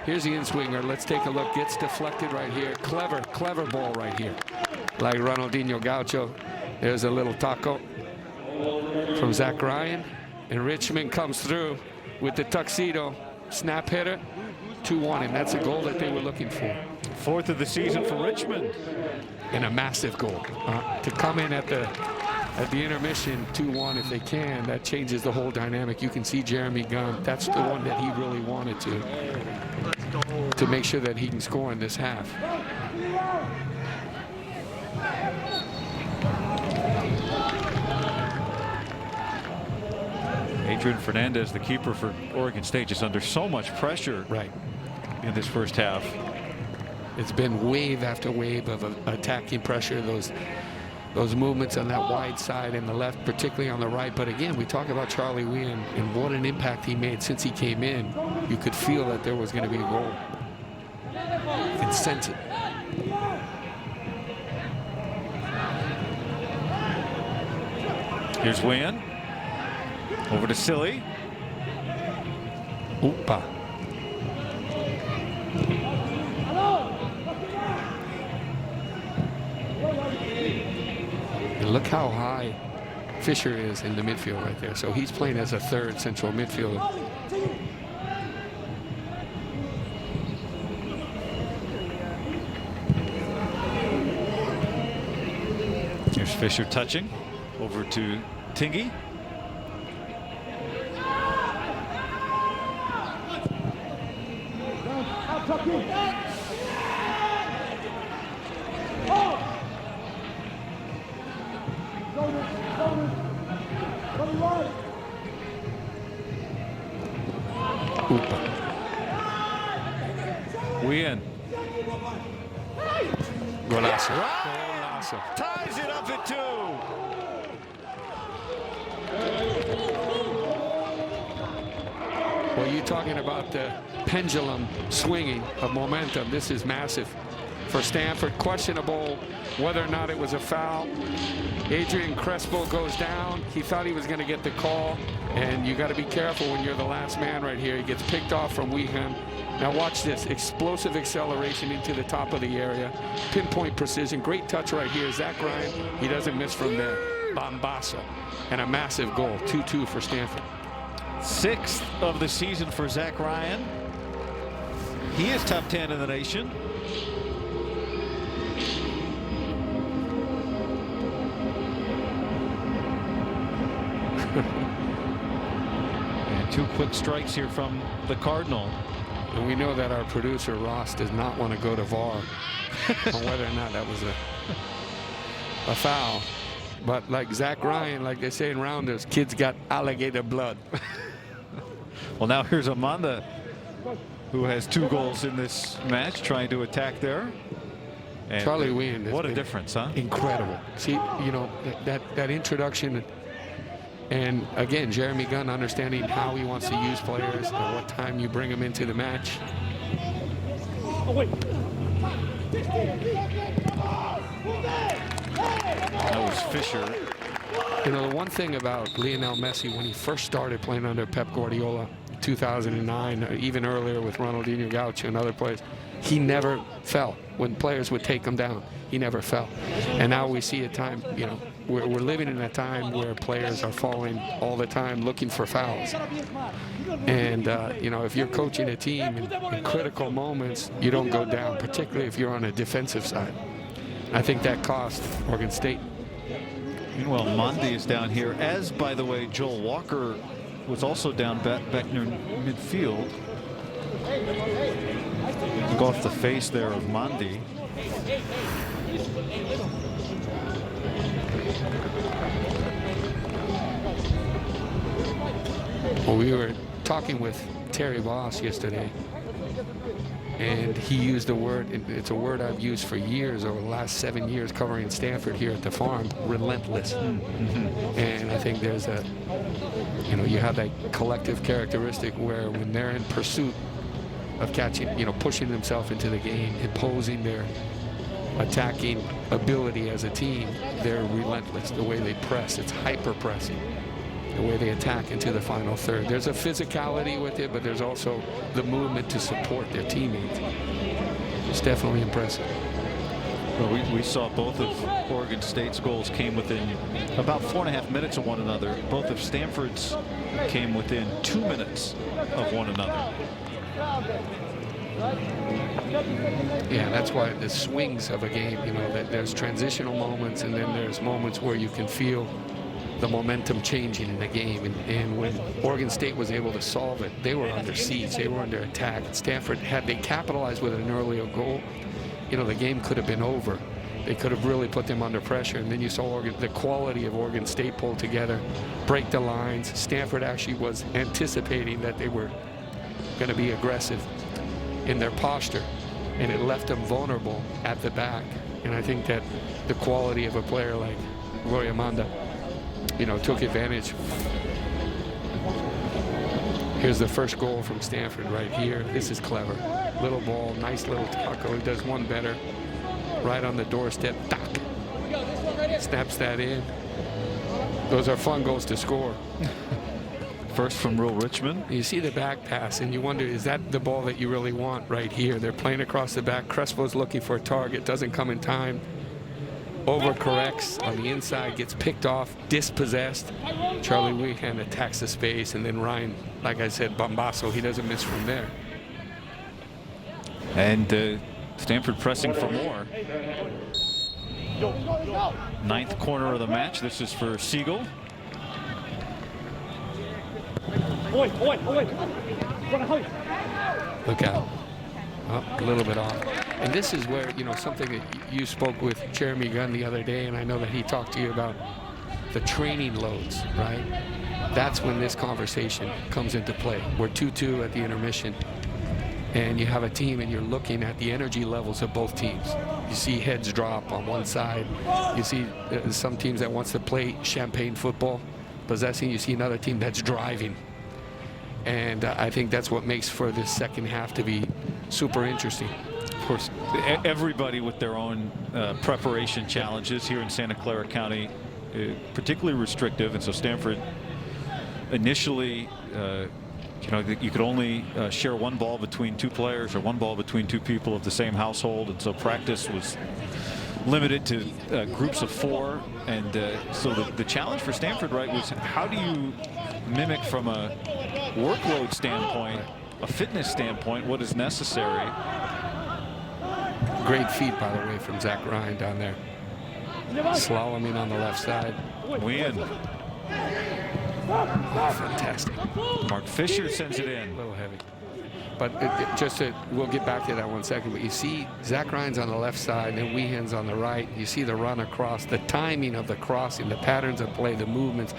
Here's the in-swinger. Let's take a look. Gets deflected right here. Clever ball right here. Like Ronaldinho Gaucho. There's a little taco from Zach Ryan. And Richmond comes through with the tuxedo. Snap hitter. 2-1, and that's a goal that they were looking for. 4th of the season for Richmond. And a massive goal. To come in at the intermission 2-1 if they can, that changes the whole dynamic. You can see Jeremy Gunn. That's the one that he really wanted to make sure that he can score in this half. Adrian Fernandez, the keeper for Oregon State, just under so much pressure in this first half. It's been wave after wave of attacking pressure. Those those movements on that wide side and the left, particularly on the right. But again, we talk about Charlie Wien and what an impact he made since he came in. You could feel that there was going to be a goal. You can sense it. Here's Wien. Over to Silly. Oopa. And look how high Fisher is in the midfield right there. So he's playing as a third central midfielder. Here's Fisher touching. Over to Tingy. Wien. Golazo. Golazo. Ties it up at 2. Well, you're talking about the pendulum swinging of momentum. This is massive for Stanford. Questionable whether or not it was a foul. Adrian Crespo goes down. He thought he was going to get the call, and you got to be careful when you're the last man right here. He gets picked off from Weeham. Now watch this, explosive acceleration into the top of the area. Pinpoint precision, great touch right here. Zach Ryan, he doesn't miss from there. Bombasso, and a massive goal, 2-2 for Stanford. 6th of the season for Zach Ryan. He is top 10 in the nation. And 2 quick strikes here from the Cardinal. And we know that our producer Ross does not want to go to VAR on whether or not that was a foul. But like Zach Ryan, like they say in Rounders, kids got alligator blood. Well, now here's Amanda, who has 2 goals in this match, trying to attack there. And Charlie Wien. What a difference, huh? Incredible. See, you know, that introduction. And again, Jeremy Gunn understanding how he wants to use players and what time you bring them into the match. That was Fisher. You know, the one thing about Lionel Messi when he first started playing under Pep Guardiola, 2009, or even earlier with Ronaldinho Gaucho and other players, he never fell. When players would take him down, he never fell. And now we see a time, you know, we're living in a time where players are falling all the time looking for fouls. And, you know, if you're coaching a team in critical moments, you don't go down, particularly if you're on a defensive side. I think that cost Oregon State. Meanwhile, Mondi is down here, as, by the way, Joel Walker was also down back near midfield. Go off the face there of Mondi. Well, we were talking with Terry Voss yesterday, and he used a word, it's a word I've used for years, over the last 7 years covering Stanford here at the farm, relentless. And I think there's a, you know, you have that collective characteristic where when they're in pursuit of catching, you know, pushing themselves into the game, imposing their attacking ability as a team, they're relentless. The way they press, it's hyper pressing. The way they attack into the final third. There's a physicality with it, but there's also the movement to support their teammates. It's definitely impressive. Well, we saw both of Oregon State's goals came within about 4.5 minutes of one another. Both of Stanford's came within 2 minutes of one another. Yeah, that's why the swings of a game, you know, that there's transitional moments, and then there's moments where you can feel the momentum changing in the game. And when Oregon State was able to solve it, they were under siege, they were under attack. Stanford, had they capitalized with an earlier goal, you know, the game could have been over. They could have really put them under pressure. And then you saw the quality of Oregon State pull together, break the lines. Stanford actually was anticipating that they were going to be aggressive in their posture, and it left them vulnerable at the back. And I think that the quality of a player like Roy Amanda, you know, took advantage. Here's the first goal from Stanford right here. This is clever. Little ball, nice little taco. He does one better. Right on the doorstep. Tac. Snaps that in. Those are fun goals to score. First from Will Richmond. You see the back pass, and you wonder, is that the ball that you really want right here? They're playing across the back. Crespo's looking for a target. Doesn't come in time. Overcorrects on the inside. Gets picked off. Dispossessed. Charlie Weehan attacks the space, and then Ryan, like I said, Bombasso. He doesn't miss from there. And Stanford pressing for more. Ninth corner of the match. This is for Siegel. Look out. Oh, a little bit off. And this is where, you know, something that you spoke with Jeremy Gunn the other day, and I know that he talked to you about the training loads, right? That's when this conversation comes into play. We're 2-2 at the intermission, and you have a team and you're looking at the energy levels of both teams. You see heads drop on one side. You see some teams that wants to play champagne football, possessing. You see another team that's driving. And I think that's what makes for this second half to be super interesting. Of course, everybody with their own preparation challenges here in Santa Clara County, particularly restrictive. And so Stanford initially, you know, you could only share one ball between two players or one ball between two people of the same household. And so practice was limited to groups of 4. And so the challenge for Stanford, right, was how do you mimic from a workload standpoint, a fitness standpoint, what is necessary. Great feet, by the way, from Zach Ryan down there. Slaloming on the left side. Win. Oh, fantastic. Mark Fisher sends it in. A little heavy. But we'll get back to that 1 second. But you see Zach Ryan's on the left side, and Weehan's on the right. You see the run across, the timing of the crossing, the patterns of play, the movements,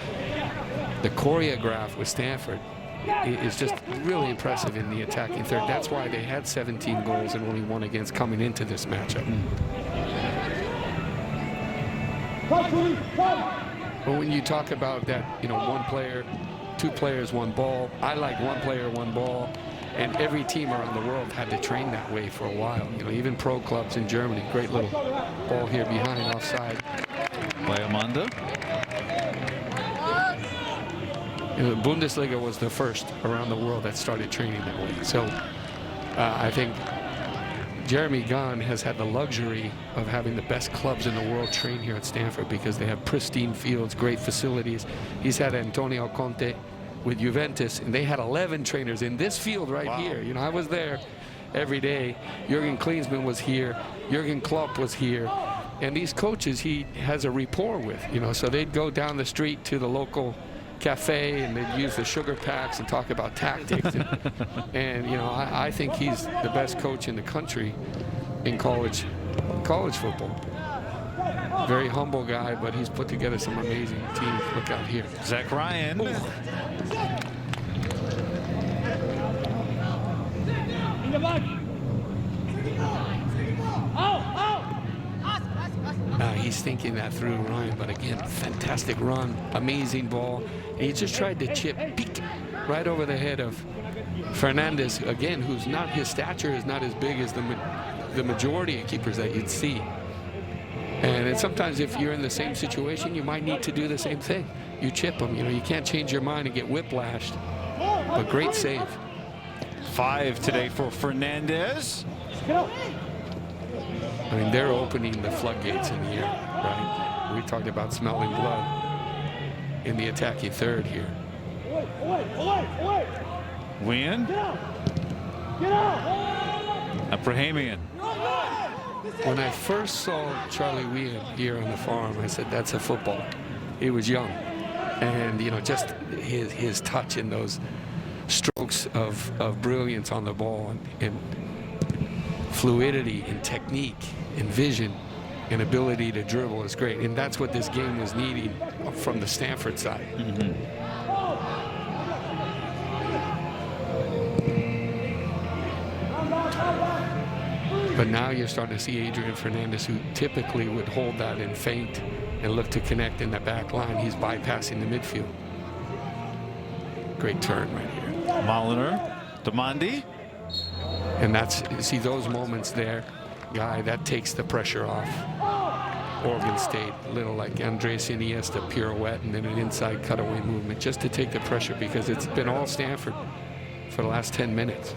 the choreograph with Stanford is just really impressive in the attacking third. That's why they had 17 goals and only 1 against coming into this matchup. But when you talk about that, you know, 1 player, 2 players, 1 ball, I like 1 player, 1 ball. And every team around the world had to train that way for a while. You know, even pro clubs in Germany. Great little ball here behind, offside. By Amanda. You know, the Bundesliga was the first around the world that started training that way. So I think Jeremy Gunn has had the luxury of having the best clubs in the world train here at Stanford because they have pristine fields, great facilities. He's had Antonio Conte with Juventus, and they had 11 trainers in this field right here. You know, I was there every day. Jürgen Klinsmann was here. Jürgen Klopp was here. And these coaches he has a rapport with, you know, so they'd go down the street to the local cafe and they'd use the sugar packs and talk about tactics. And you know, I think he's the best coach in the country in college football. Very humble guy, but he's put together some amazing teams. Look out here. Zach Ryan. He's thinking that through, Ryan, but again, fantastic run, amazing ball. And he just tried to chip peek right over the head of Fernandez, again, who's not, his stature is not as big as the majority of keepers that you'd see. And sometimes if you're in the same situation, you might need to do the same thing. You chip them, you know, you can't change your mind and get whiplashed. But great save. 5 today for Fernandez. I mean, they're opening the floodgates in the air, right? We talked about smelling blood in the attacking third here. Win. Abrahamian. When I first saw Charlie Weehan here on the farm, I said, that's a football. He was young. And, you know, just his touch in those strokes of brilliance on the ball and fluidity and technique and vision and ability to dribble is great. And that's what this game was needing from the Stanford side. But now you're starting to see Adrian Fernandez, who typically would hold that and feint and look to connect in the back line. He's bypassing the midfield. Great turn right here. Moliner, Demandi. And that's, see those moments there, Guy, that takes the pressure off. Oregon State, a little like Andres Iniesta pirouette and then an inside cutaway movement just to take the pressure, because it's been all Stanford for the last 10 minutes.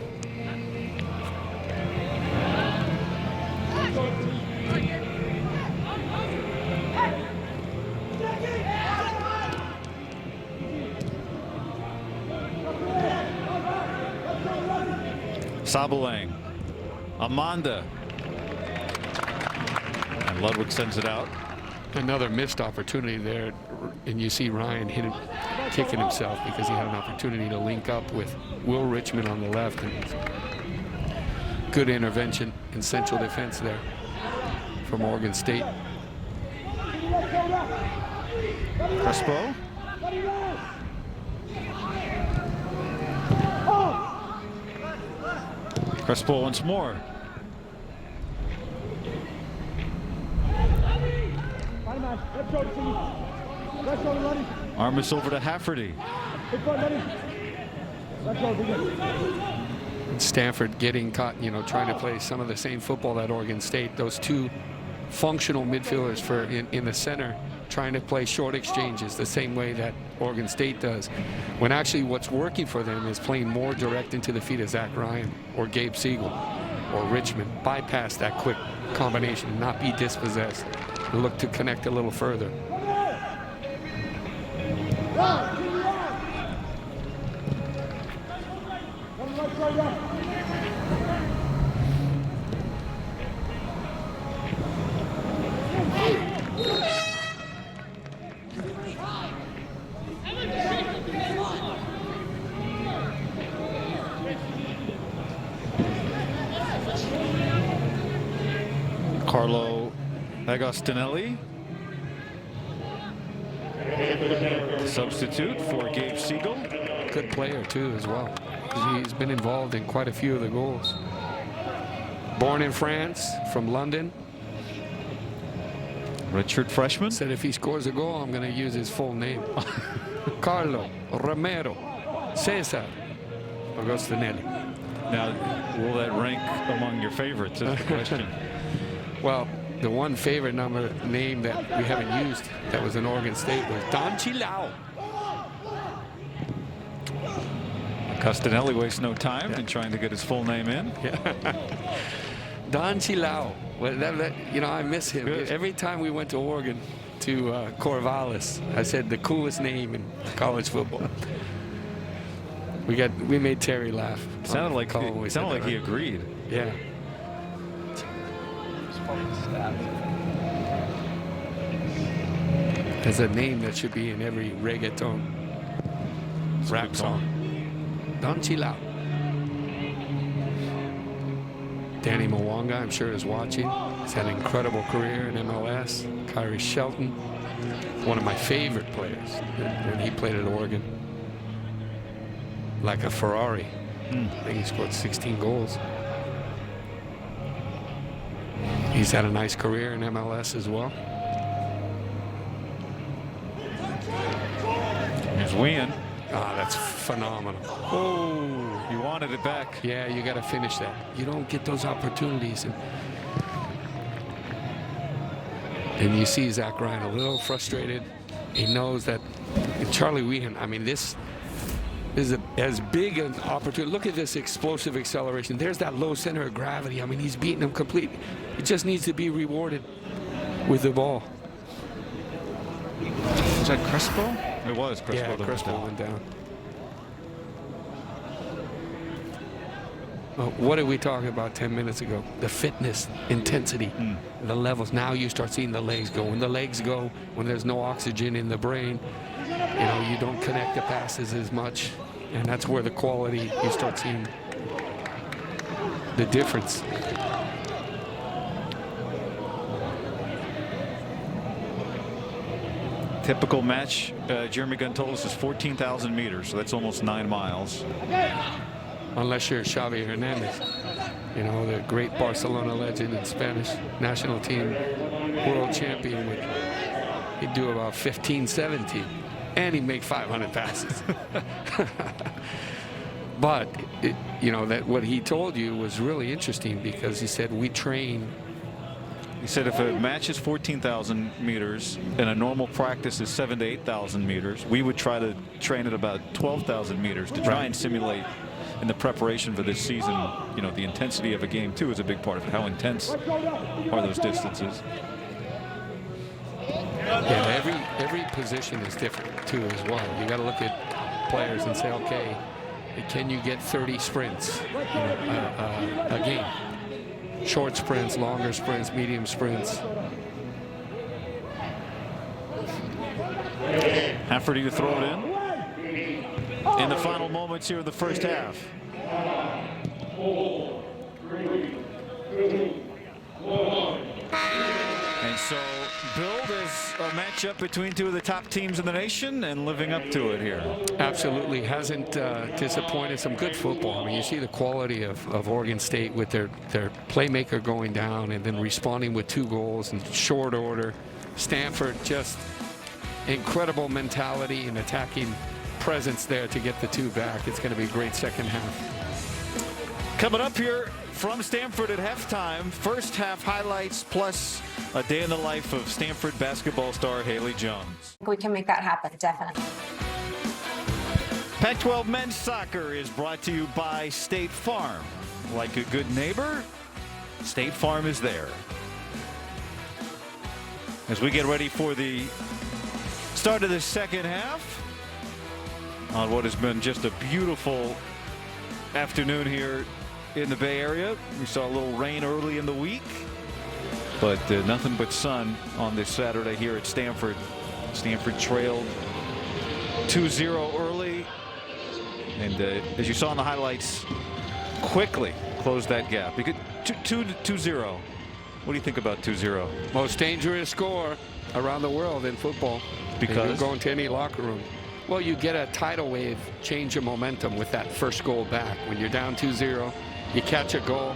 Sabalang, Amanda, and Ludwig sends it out. Another missed opportunity there, and you see Ryan kicking himself because he had an opportunity to link up with Will Richmond on the left, and good intervention in central defense there from Oregon State. Crespo. Crespo once more. Armas over to Hafferty. And Stanford getting caught, you know, trying to play some of the same football that Oregon State. Those two functional midfielders in the center trying to play short exchanges the same way that Oregon State does, when actually what's working for them is playing more direct into the feet of Zach Ryan or Gabe Siegel or Richmond. Bypass that quick combination and not be dispossessed. Look to connect a little further. Carlo Agostinelli, substitute for Gabe Siegel. Good player too as well. He's been involved in quite a few of the goals. Born in France, from London. Redshirt freshman. Said if he scores a goal, I'm going to use his full name. Carlo Romero Cesar Agostinelli. Now, will that rank among your favorites is the question. Well, the one favorite name that we haven't used that was in Oregon State was Don Chilao. Costanelli wastes no time in trying to get his full name in. Don Chilao. Well, you know, I miss him. Good. Every time we went to Oregon to Corvallis, I said the coolest name in college football. We made Terry laugh. Sounded like he agreed. Yeah. There's a name that should be in every reggaeton rap song. Don Chilao. Danny Mwanga, I'm sure, is watching. He's had an incredible career in MLS. Kyrie Shelton, one of my favorite players when he played at Oregon. Like a Ferrari. I think he scored 16 goals. He's had a nice career in MLS as well. Here's Wien. Ah, that's phenomenal. Oh, you wanted it back. Yeah, you got to finish that. You don't get those opportunities. And you see Zach Ryan a little frustrated. He knows that Charlie Weehan, I mean, this is as big an opportunity. Look at this explosive acceleration. There's that low center of gravity. I mean, he's beating him completely. It just needs to be rewarded with the ball. Was that Crespo? It was Crespo. Yeah, Crespo went down. Well, what did we talk about 10 minutes ago? The fitness, intensity, the levels. Now you start seeing the legs go. When the legs go, when there's no oxygen in the brain, you know, you don't connect the passes as much. And that's where the quality, you start seeing the difference. Typical match, Jeremy Gunn told us, is 14,000 meters, so that's almost 9 miles. unless you're Xavi Hernandez, you know, the great Barcelona legend and Spanish national team world champion. He'd do about 15, 17, and he'd make 500 passes. But, you know, that what he told you was really interesting, because he said we train. He said if a match is 14,000 meters and a normal practice is 7,000 to 8,000 meters, we would try to train at about 12,000 meters to try and simulate in the preparation for this season. You know, the intensity of a game too is a big part of it. How intense are those distances? Yeah, every position is different too as well. You got to look at players and say, okay, can you get 30 sprints a game? Short sprints, longer sprints, medium sprints. Hafferty to throw it in the final moments here of the first half. 4, 3, 2, 1. And so billed as a matchup between two of the top teams in the nation, and living up to it here. Absolutely hasn't disappointed. Some good football. I mean, you see the quality of Oregon State with their playmaker going down and then responding with 2 goals in short order. Stanford, just incredible mentality and attacking presence there to get the 2 back. It's going to be a great second half. Coming up here from Stanford at halftime, first half highlights plus a day in the life of Stanford basketball star Haley Jones. We can make that happen, definitely. Pac-12 men's soccer is brought to you by State Farm. Like a good neighbor, State Farm is there. As we get ready for the start of the second half on what has been just a beautiful afternoon here in the Bay Area. We saw a little rain early in the week, but nothing but sun on this Saturday here at Stanford. Stanford trailed 2-0 early, and as you saw in the highlights, quickly closed that gap. You could 2-0. What do you think about 2-0? Most dangerous score around the world in football. Because you go into any locker room. Well, you get a tidal wave change of momentum with that first goal back. When you're down 2-0, you catch a goal.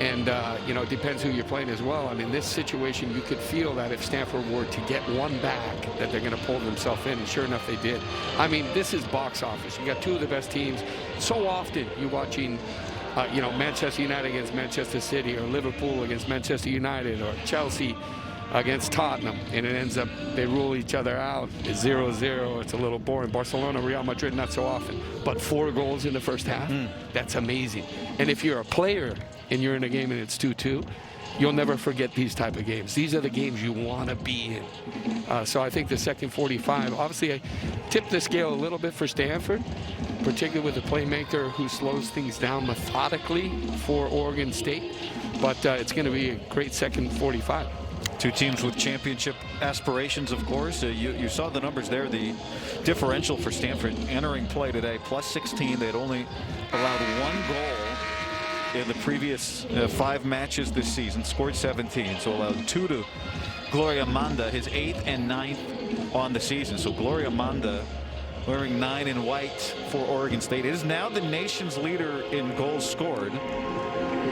And, you know, it depends who you're playing as well. And in this situation, you could feel that if Stanford were to get one back, that they're going to pull themselves in. And sure enough, they did. I mean, this is box office. You got 2 of the best teams. So often you're watching, you know, Manchester United against Manchester City, or Liverpool against Manchester United, or Chelsea against Tottenham, and it ends up they rule each other out. It's 0-0. It's a little boring. Barcelona, Real Madrid, not so often, but 4 goals in the first half. That's amazing. And if you're a player and you're in a game and it's 2-2, you'll never forget these type of games. These are the games you want to be in. So I think the second 45, obviously I tipped the scale a little bit for Stanford, particularly with a playmaker who slows things down methodically for Oregon State, but it's going to be a great second 45. 2 teams with championship aspirations, of course. You saw the numbers there. The differential for Stanford entering play today, plus 16. They had only allowed 1 goal in the previous 5 matches this season, scored 17, so allowed 2 to Gloria Manda, his 8th and 9th on the season. So Gloria Manda wearing 9 in white for Oregon State. It is now the nation's leader in goals scored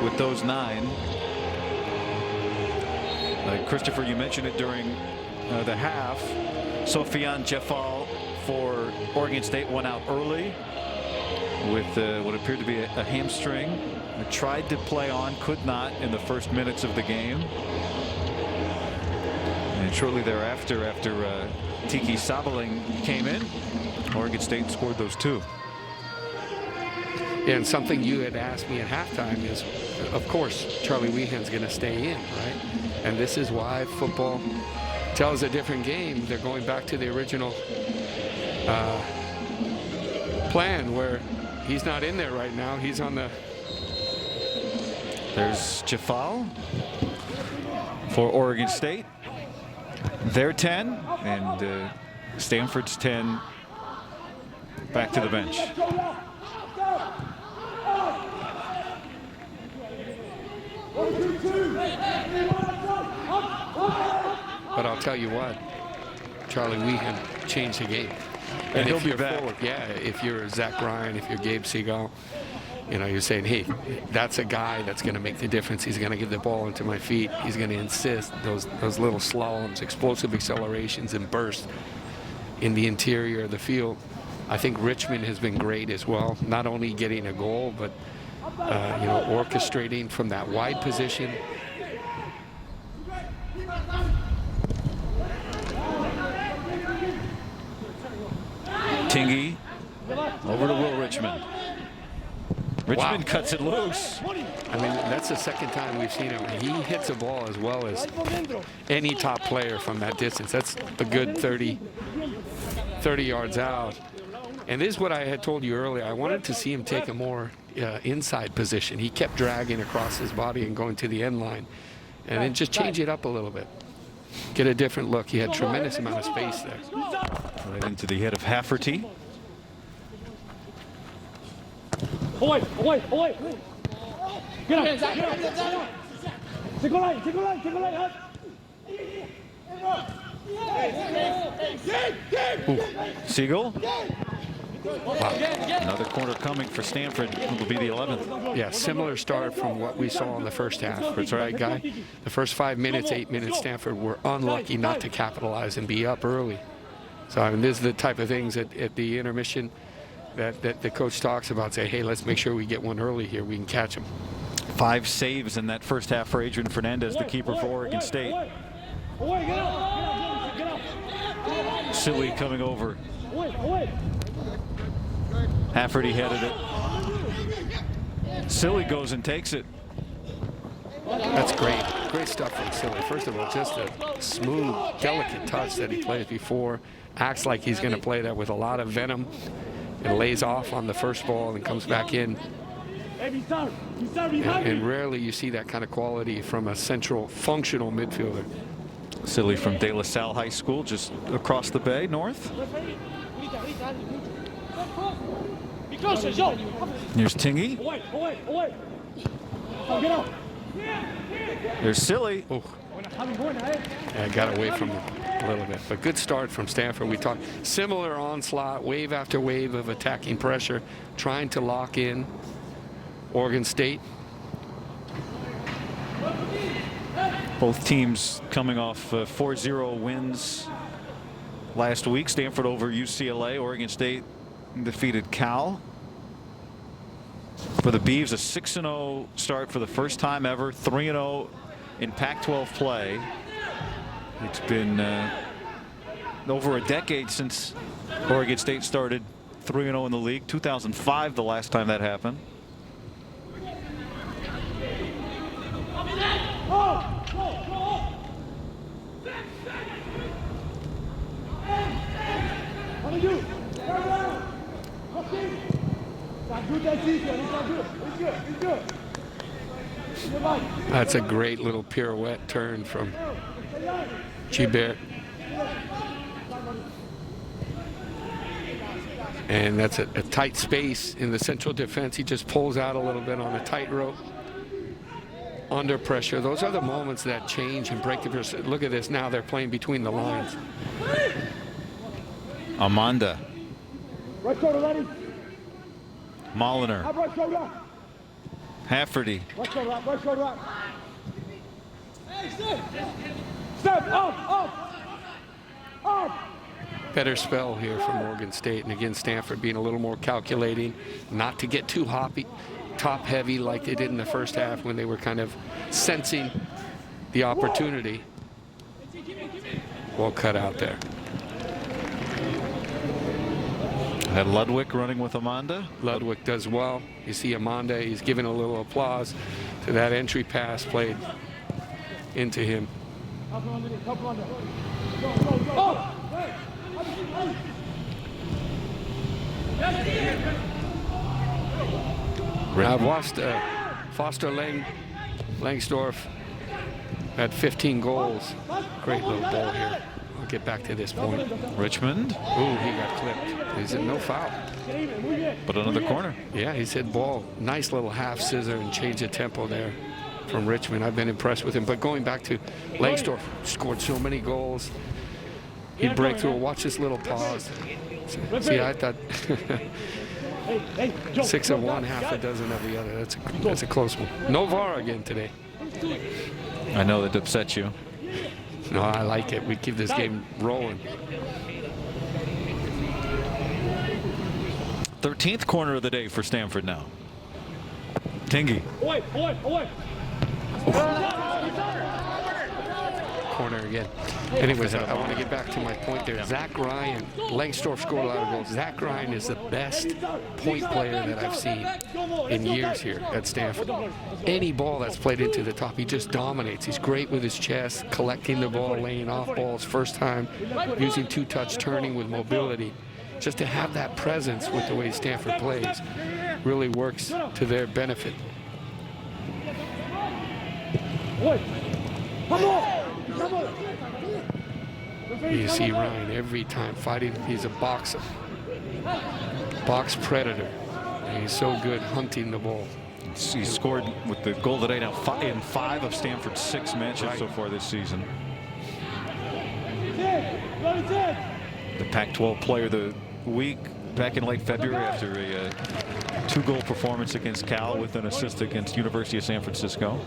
with those 9. Christopher, you mentioned it during the half. Sofiane Jeffal for Oregon State went out early with what appeared to be a hamstring. Tried to play on, could not in the first minutes of the game. And shortly thereafter, after Tiki Sabaling came in, Oregon State scored those 2. And something you had asked me at halftime is, of course, Charlie Weehan's going to stay in, right? And this is why football tells a different game. They're going back to the original plan, where he's not in there right now. He's on the... There's Jeffal for Oregon State. They're 10, and Stanford's 10 back to the bench. But I'll tell you what, Charlie Weehan changed the game. And he'll if be you're back. forward, yeah, if you're Zach Ryan, if you're Gabe Seagal, you know, you're saying, hey, that's a guy that's going to make the difference. He's going to give the ball into my feet. He's going to insist those little slaloms, explosive accelerations, and bursts in the interior of the field. I think Richmond has been great as well, not only getting a goal, but you know, orchestrating from that wide position. Tingy over to Will Richmond. Richmond cuts it loose. I mean, that's the second time we've seen him. He hits a ball as well as any top player from that distance. That's a good 30 yards out. And this is what I had told you earlier. I wanted to see him take a more inside position. He kept dragging across his body and going to the end line. And then just change it up a little bit. Get a different look. He had tremendous amount of space there. Right into the head of Hafferty. Away. Get up. Take a line. Siegel. Wow. Another corner coming for Stanford. It will be the 11th. Yeah, similar start from what we saw in the first half. That's right, Guy. The first 5 minutes, 8 minutes, Stanford were unlucky not to capitalize and be up early. So I mean, this is the type of things at the intermission that the coach talks about. Say, hey, let's make sure we get one early here. We can catch them. 5 saves in that first half for Adrian Fernandez, the keeper for Oregon State. Silly coming over. Hafferty headed it. Silly goes and takes it. That's great. Great stuff from Silly. First of all, just a smooth, delicate touch that he plays before. Acts like he's going to play that with a lot of venom and lays off on the first ball and comes back in. And rarely you see that kind of quality from a central functional midfielder. Silly from De La Salle High School, just across the bay, north. Here's Tingy. There's Silly. Oh. Yeah, got away from him a little bit. But good start from Stanford. We talked similar onslaught, wave after wave of attacking pressure, trying to lock in Oregon State. Both teams coming off 4-0 wins last week. Stanford over UCLA. Oregon State defeated Cal. For the Beavs, a 6-0 start for the first time ever. 3-0 in Pac-12 play. It's been over a decade since Oregon State started 3-0 in the league. 2005 the last time that happened. That's a great little pirouette turn from Gibert. And that's a tight space in the central defense. He just pulls out a little bit on a tightrope. Under pressure. Those are the moments that change and break the pressure. Look at this. Now they're playing between the lines. Amanda. Molliner. Hafferty. Better spell here from Oregon State. And again, Stanford being a little more calculating, not to get too hoppy, top heavy like they did in the first half when they were kind of sensing the opportunity. Well cut out there. Had Ludwig running with Amanda. Ludwig does well. You see Amanda, he's giving a little applause to that entry pass played into him. I've watched Foster Langsdorff had 15 goals. Great little ball here. I'll get back to this point. Richmond. Ooh, he got clipped. He's in no foul. But another corner. Yeah, he's hit ball. Nice little half scissor and change of tempo there from Richmond. I've been impressed with him. But going back to Langsdorff, scored so many goals. He'd break through. Watch this little pause. See, I thought 6 of one, half a dozen of the other. That's a close one. No VAR again today. I know that upsets you. No, I like it. We keep this game rolling. 13th corner of the day for Stanford now. Tingy. Corner again. Anyways, I want to get back to my point there. Zach Ryan, Langsdorff scored a lot of goals. Zach Ryan is the best point player that I've seen in years here at Stanford. Any ball that's played into the top, he just dominates. He's great with his chest, collecting the ball, laying off balls, first time, using two-touch turning with mobility. Just to have that presence with the way Stanford plays really works to their benefit. You see Ryan every time fighting. He's a boxer, box predator. And he's so good hunting the ball. He scored with the goal today now in 5 of Stanford's 6 matches so far this season. The Pac-12 player of the week back in late February after a 2-goal performance against Cal with an assist against University of San Francisco.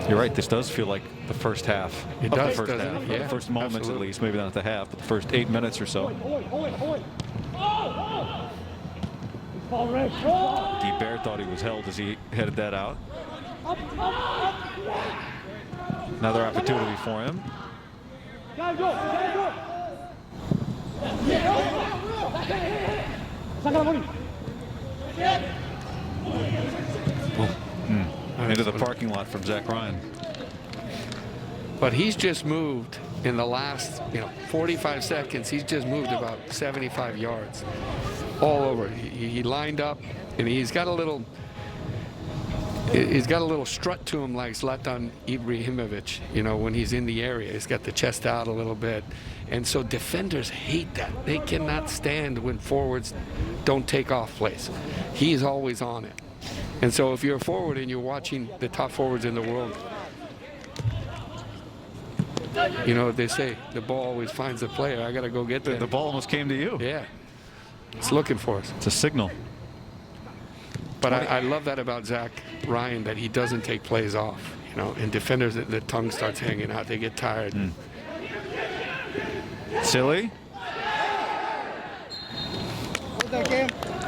You're right. This does feel like the first half. It does, the first doesn't half. it? Yeah, the first moments, absolutely. at least. Maybe not at the half, but the first 8 minutes or so. DeBear thought he was held as he headed that out. Another opportunity for him. Into the parking lot from Zach Ryan. But he's just moved in the last 45 seconds. He's just moved about 75 yards all over. He lined up, and he's got a little strut to him like Zlatan Ibrahimovic, when he's in the area. He's got the chest out a little bit. And so defenders hate that. They cannot stand when forwards don't take off plays. He's always on it. And so if you're a forward and you're watching the top forwards in the world, they say the ball always finds the player. I got to go get there. The ball almost came to you. Yeah. It's looking for us. It's a signal. But I love that about Zach Ryan, that he doesn't take plays off. And defenders, the tongue starts hanging out. They get tired. Silly.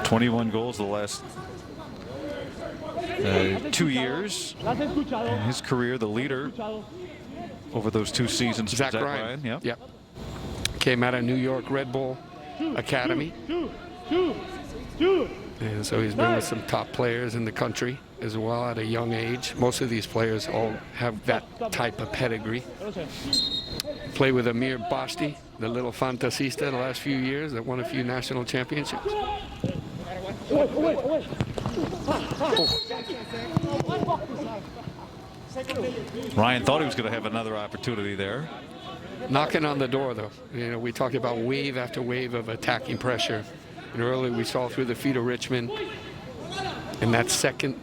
21 goals the last 2 years in his career. The leader over those 2 seasons. Zach Ryan. Yep. Came out of New York Red Bull Academy. And so he's been with some top players in the country as well at a young age. Most of these players all have that type of pedigree. Played with Amir Basti, the little fantasista, the last few years that won a few national championships. Ryan thought he was going to have another opportunity there. Knocking on the door, though. We talked about wave after wave of attacking pressure. And early we saw through the feet of Richmond. In that second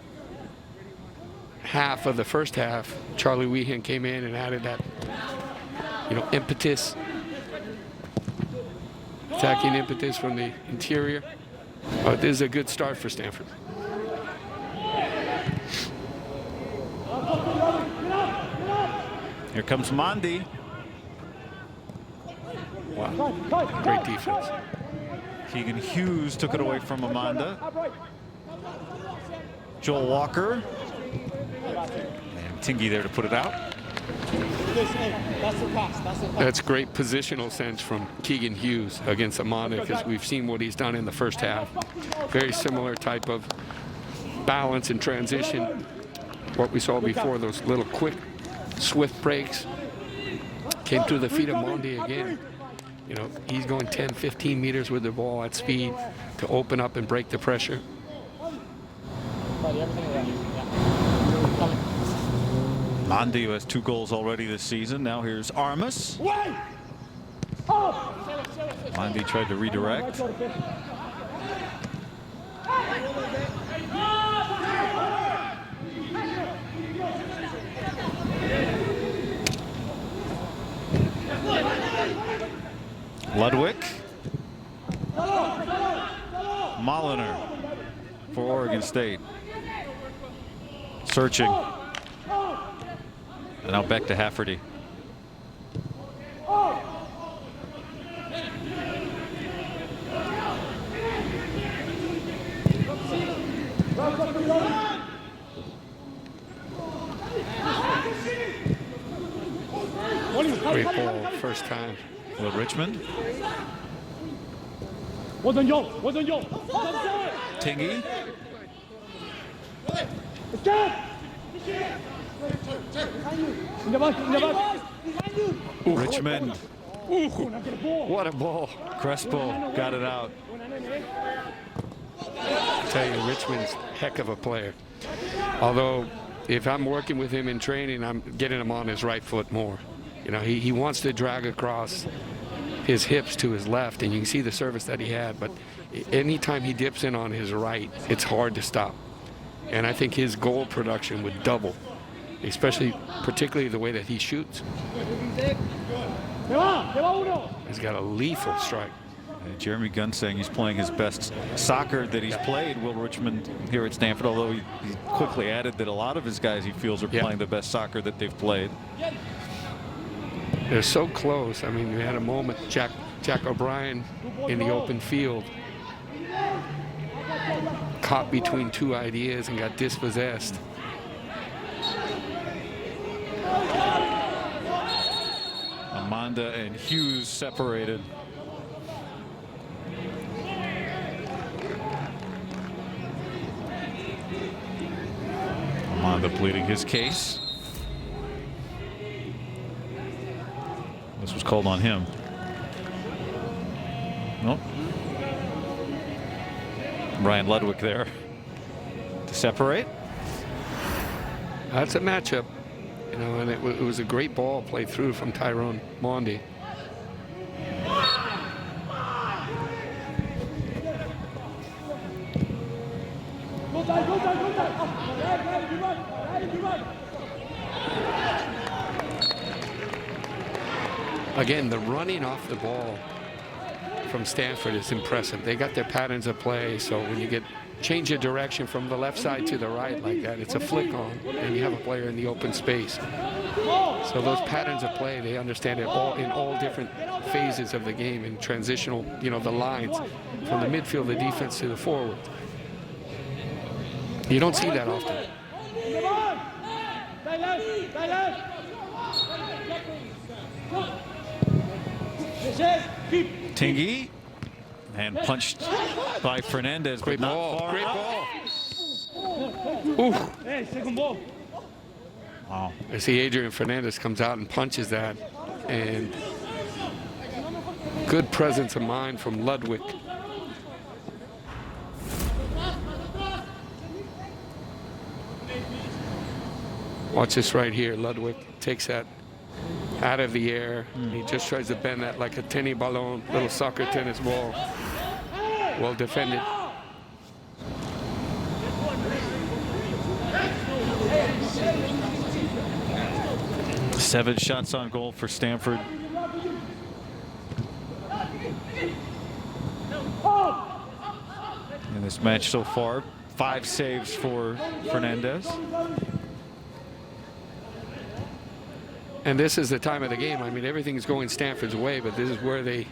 half of the first half, Charlie Weehan came in and added that, impetus. Attacking impetus from the interior. This is a good start for Stanford. Here comes Mondi. Wow, great defense. Keegan Hughes took it away from Amanda. Joel Walker. And Tingy there to put it out. That's great positional sense from Keegan Hughes against Amanda, because we've seen what he's done in the first half. Very similar type of balance and transition. What we saw before, those little quick, swift breaks. Came through the feet of Mondi again. He's going 10, 15 meters with the ball at speed to open up and break the pressure. Mondi, who has 2 goals already this season. Now here's Armas. Mondi tried to redirect. Ludwig. Moliner for Oregon State. Searching. And now back to Hafferty. Great ball, first time. Will Richmond. Tingy. Richmond. What a ball. Crespo got it out. I tell you, Richmond's heck of a player. Although, if I'm working with him in training, I'm getting him on his right foot more. You know, he wants to drag across his hips to his left, and you can see the service that he had, but anytime he dips in on his right, it's hard to stop. And I think his goal production would double, particularly the way that he shoots. He's got a lethal strike. Jeremy Gunn saying he's playing his best soccer that he's played, Will Richmond, here at Stanford, although he quickly added that a lot of his guys he feels are playing the best soccer that they've played. They're so close. I mean, we had a moment, Jack O'Brien in the open field, caught between two ideas and got dispossessed. Amanda and Hughes separated. Amanda pleading his case. This was called on him. Nope. Brian Ludwig there to separate. That's a matchup, you know, and it was a great ball played through from Tyrone Mondi. Again, the running off the ball from Stanford is impressive. They got their patterns of play, so when you change your direction from the left side to the right like that, it's a flick on, and you have a player in the open space. So those patterns of play, they understand it all in all different phases of the game, in transitional, you know, the lines from the midfield, the defense to the forward. You don't see that often. Tingy, and punched by Fernandez. Great ball. Great ball. Ooh. Wow. I see Adrian Fernandez comes out and punches that, and good presence of mind from Ludwig. Watch this right here. Ludwig takes that out of the air. He just tries to bend that like a tennis ballon, little soccer tennis ball. Well defended. Seven shots on goal for Stanford. In this match so far, 5 saves for Fernandez. And this is the time of the game. I mean, everything's going Stanford's way, but this is where they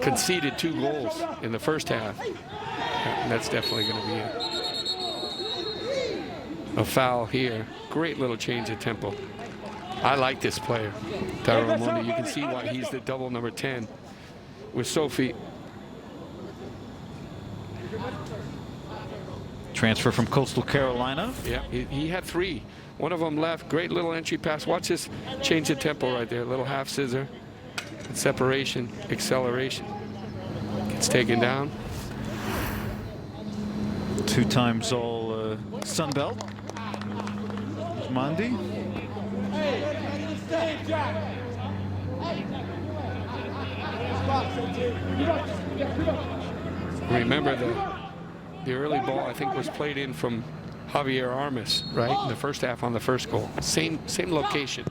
conceded 2 goals in the first half. And that's definitely going to be a foul here. Great little change of tempo. I like this player, Tyrone Mondi. You can see why he's the double number 10 with Sophie. Transfer from Coastal Carolina. Yeah, he had 3. One of them left. Great little entry pass. Watch this change of tempo right there. Little half scissor. Separation, acceleration. Gets taken down. 2 times all Sun Belt. Mondi. Remember the early ball, I think, was played in from Javier Armas, right? In the first half on the first goal. Same location.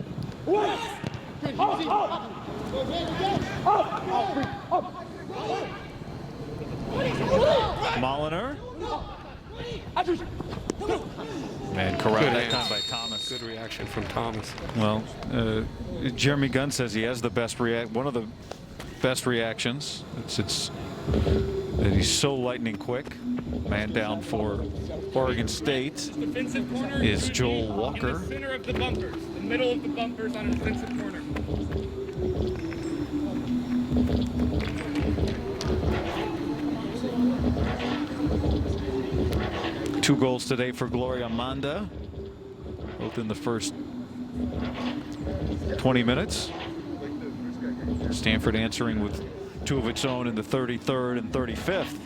Moliner. And correct that time by Thomas. Good reaction from Thomas. Well, Jeremy Gunn says he has the best one of the best reactions. It's that he's so lightning quick. Man down for Oregon State is Joel Walker. In the center of the bunkers, the middle of the bunkers on a defensive corner. 2 goals today for Gloria Manda, both in the first 20 minutes. Stanford answering with 2 of its own in the 33rd and 35th.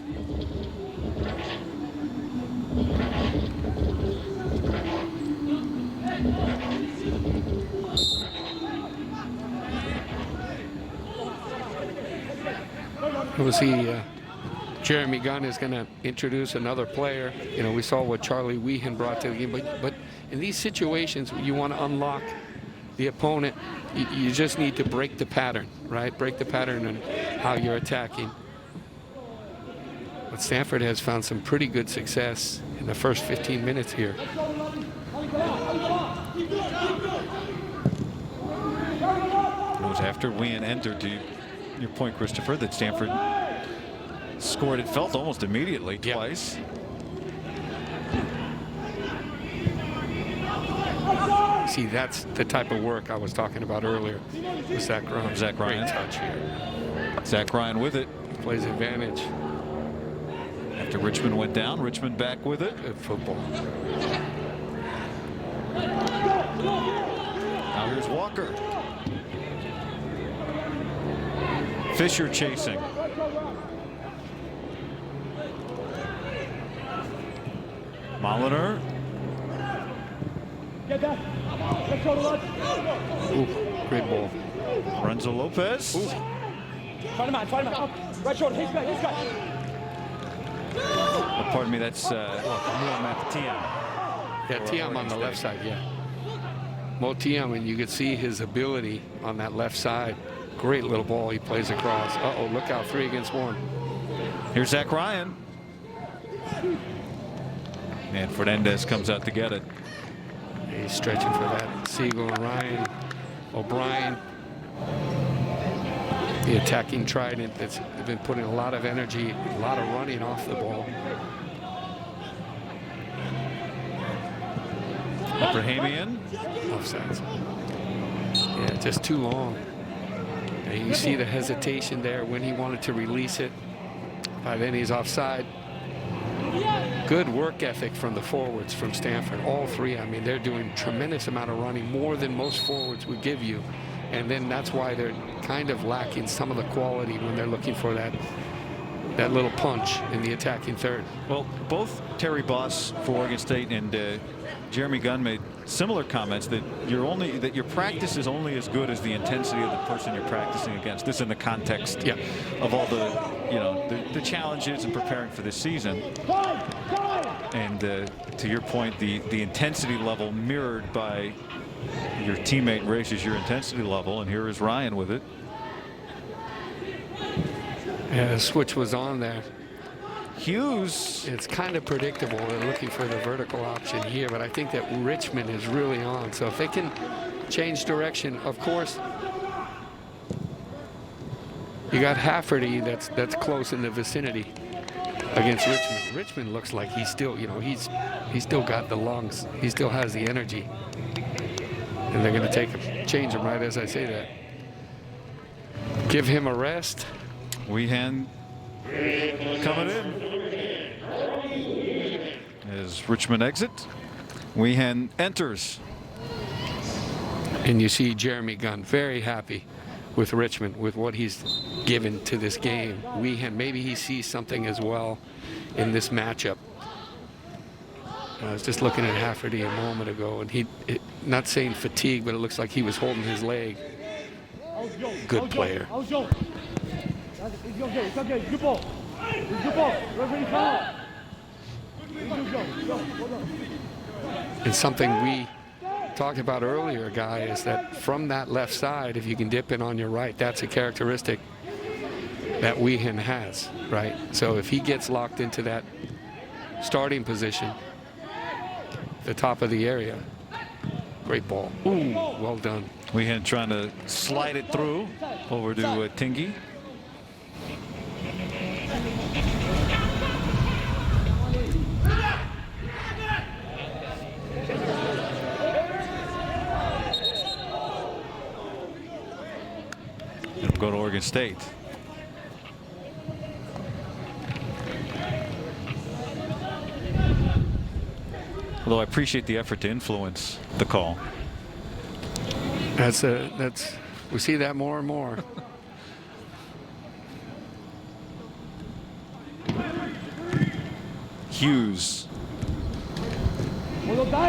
We'll see. Jeremy Gunn is going to introduce another player. You know, we saw what Charlie Weehan brought to the game, but in these situations, you want to unlock the opponent. You just need to break the pattern, right? Break the pattern on how you're attacking. But Stanford has found some pretty good success in the first 15 minutes here. It was after Weehan entered, to your point, Christopher, that Stanford scored, it felt almost immediately, twice. See, that's the type of work I was talking about earlier with Zach Ryan. Zach Ryan. Great touch here. Zach Ryan with it. Plays advantage. After Richmond went down, Richmond back with it. Good football. Now here's Walker. Fisher chasing. Moliner. Ooh, great ball. Renzo Lopez. Fight him out. Up. Right shoulder. He's back. Oh, pardon me, that's Tiam. Yeah, Tiam on the left side, yeah. Mo Tiam, and you could see his ability on that left side. Great little ball he plays across. Uh-oh, look out, 3 against 1. Here's Zach Ryan. And Fernandez comes out to get it. He's stretching for that. Siegel and Ryan. O'Brien. The attacking trident that's been putting a lot of energy, a lot of running off the ball. Abrahamian. Offsides. Yeah, just too long. And you see the hesitation there when he wanted to release it. By then he's offside. Good work ethic from the forwards from Stanford. All 3, I mean, they're doing tremendous amount of running, more than most forwards would give you. And then that's why they're kind of lacking some of the quality when they're looking for that little punch in the attacking third. Well, both Terry Boss for Oregon State and Jeremy Gunn made similar comments that your practice is only as good as the intensity of the person you're practicing against. This in the context of all the challenges in preparing for this season. And to your point, the intensity level mirrored by your teammate raises your intensity level, and here is Ryan with it. Yeah, the switch was on there. Hughes. It's kind of predictable. They're looking for the vertical option here, but I think that Richmond is really on. So if they can change direction, of course, you got Hafferty that's close in the vicinity against Richmond. Richmond looks like he's still, he's still got the lungs. He still has the energy. And they're going to change him right as I say that. Give him a rest. Weehan coming in as Richmond exit. Weehan enters. And you see Jeremy Gunn very happy with Richmond, with what he's given to this game. Weehan, maybe he sees something as well in this matchup. I was just looking at Hafferty a moment ago, and not saying fatigue, but it looks like he was holding his leg. Good player. It's okay. Good ball. Good ball. Referee foul. And something we talked about earlier, Guy, is that from that left side, if you can dip in on your right, that's a characteristic that Weehan has, right? So if he gets locked into that starting position, the top of the area, great ball. Ooh, well done. Weehan trying to slide it through over to Tingy. It'll go to Oregon State. Although I appreciate the effort to influence the call. We see that more and more. Hughes.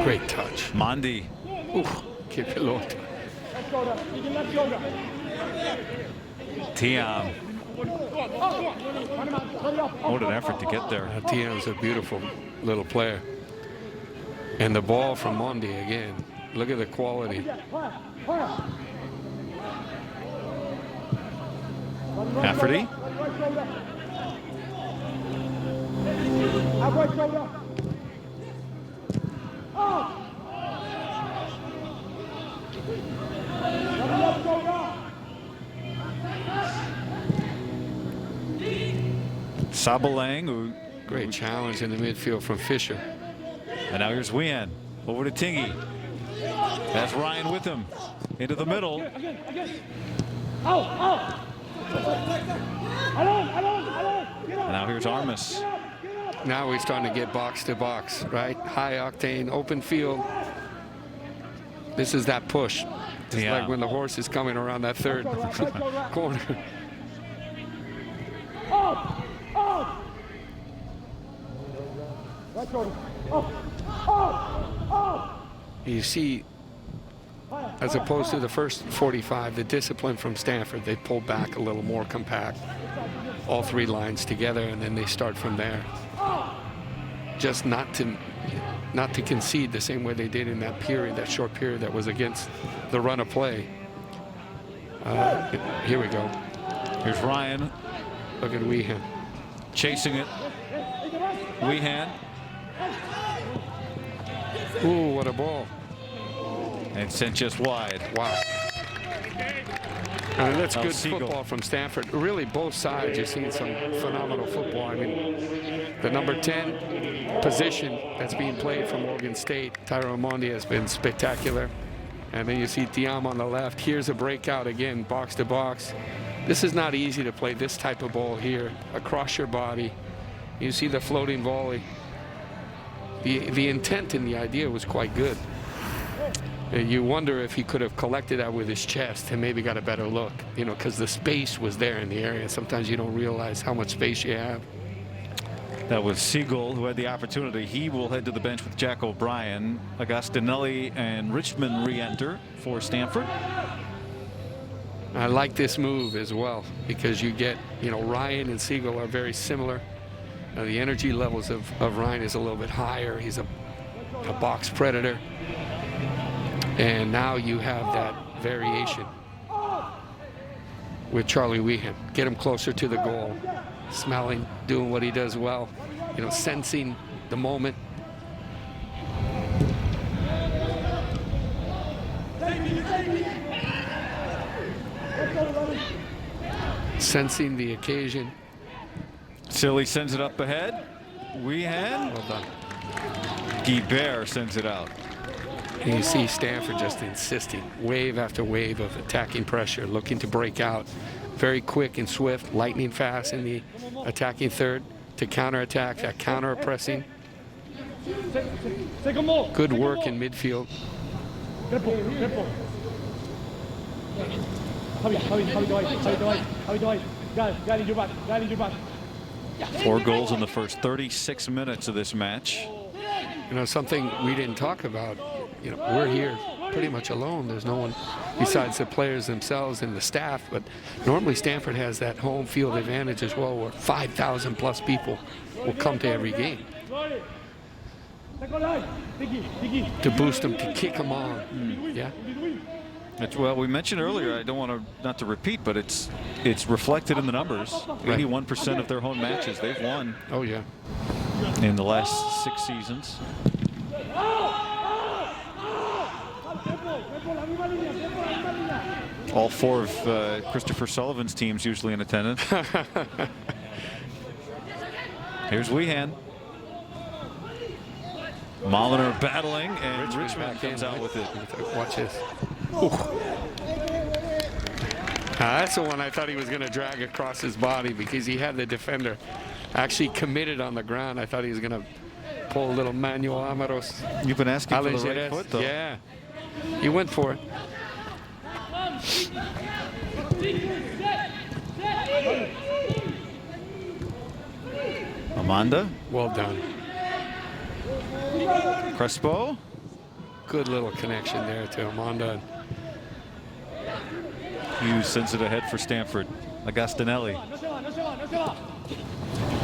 Great touch. Mondi. Ooh, keep it low. Tiam. What an effort to get there. Tiam's a beautiful little player. And the ball from Mondi again. Look at the quality. Rafferty. Sabalang. Great challenge in the midfield from Fisher. And now here's Weehan over to Tingy. That's Ryan with him into the middle. And now here's Armas. Now he's starting to get box to box, right? High octane, open field. This is that push. It's like when the horse is coming around that third corner. You see, as opposed to the first 45, the discipline from Stanford, they pull back a little more compact. All three lines together, and then they start from there. Just not to concede the same way they did in that period, that short period that was against the run of play. Here we go. Here's Ryan. Look at Weehan. Chasing it. Weehan. Ooh, what a ball. And sent just wide. Wow. I mean, that's good football from Stanford. Really, both sides, you've seen some phenomenal football. I mean, the number 10 position that's being played from Oregon State, Tyrone Mondi, has been spectacular. And then you see Tiam on the left. Here's a breakout again, box to box. This is not easy to play this type of ball here, across your body. You see the floating volley. The intent and the idea was quite good. You wonder if he could have collected that with his chest and maybe got a better look, you know, because the space was there in the area. Sometimes you don't realize how much space you have. That was Siegel who had the opportunity. He will head to the bench with Jack O'Brien. Agostinelli and Richmond re-enter for Stanford. I like this move as well because you get, you know, Ryan and Siegel are very similar. The energy levels of Ryan is a little bit higher. He's a box predator. And now you have that variation with Charlie Weehan. Get him closer to the goal. Smelling, doing what he does well. You know, sensing the moment. Sensing the occasion. Silly sends it up ahead. Weehan. Well done. Guibert sends it out. And you see Stanford just insisting, wave after wave of attacking pressure, looking to break out. Very quick and swift, lightning fast in the attacking third to counterattack, that counter pressing. Good work in midfield. Four goals in the first 36 minutes of this match. You know, something we didn't talk about. You know, we're here pretty much alone. There's no one besides the players themselves and the staff. But normally Stanford has that home field advantage as well, where 5,000 plus people will come to every game to boost them, to kick them on. Yeah. Well, we mentioned earlier, I don't want to not to repeat, but it's reflected in the numbers. 81% of their home matches they've won. Oh yeah. In the last 6 seasons. All 4 of Christopher Sullivan's teams usually in attendance. Here's Weehan. Moliner battling, and Richmond comes out with it. Watch this. That's the one I thought he was going to drag across his body because he had the defender actually committed on the ground. I thought he was going to pull a little Manuel Amaros. You've been asking for the right foot, though. Yeah, he went for it. Amanda. Well done. Crespo. Good little connection there to Amanda. Hughes sends it ahead for Stanford. Agostinelli.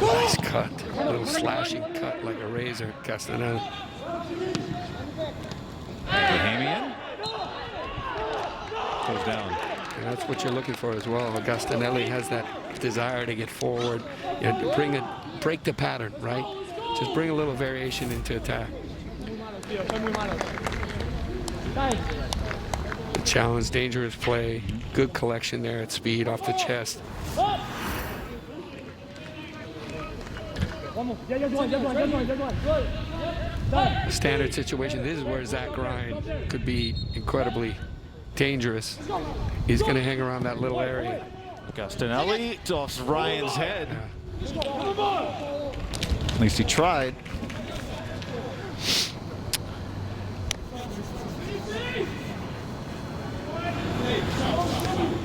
Nice cut. A little slashing cut like a razor. Castanelli. Bahamian. Goes down. And that's what you're looking for as well. Agostinelli has that desire to get forward. You know, break the pattern, right? Just bring a little variation into attack. The challenge, dangerous play, good collection there at speed off the chest. Standard situation. This is where Zach Ryan could be incredibly dangerous. He's going to hang around that little area. Agostinelli toss Ryan's head. At least he tried.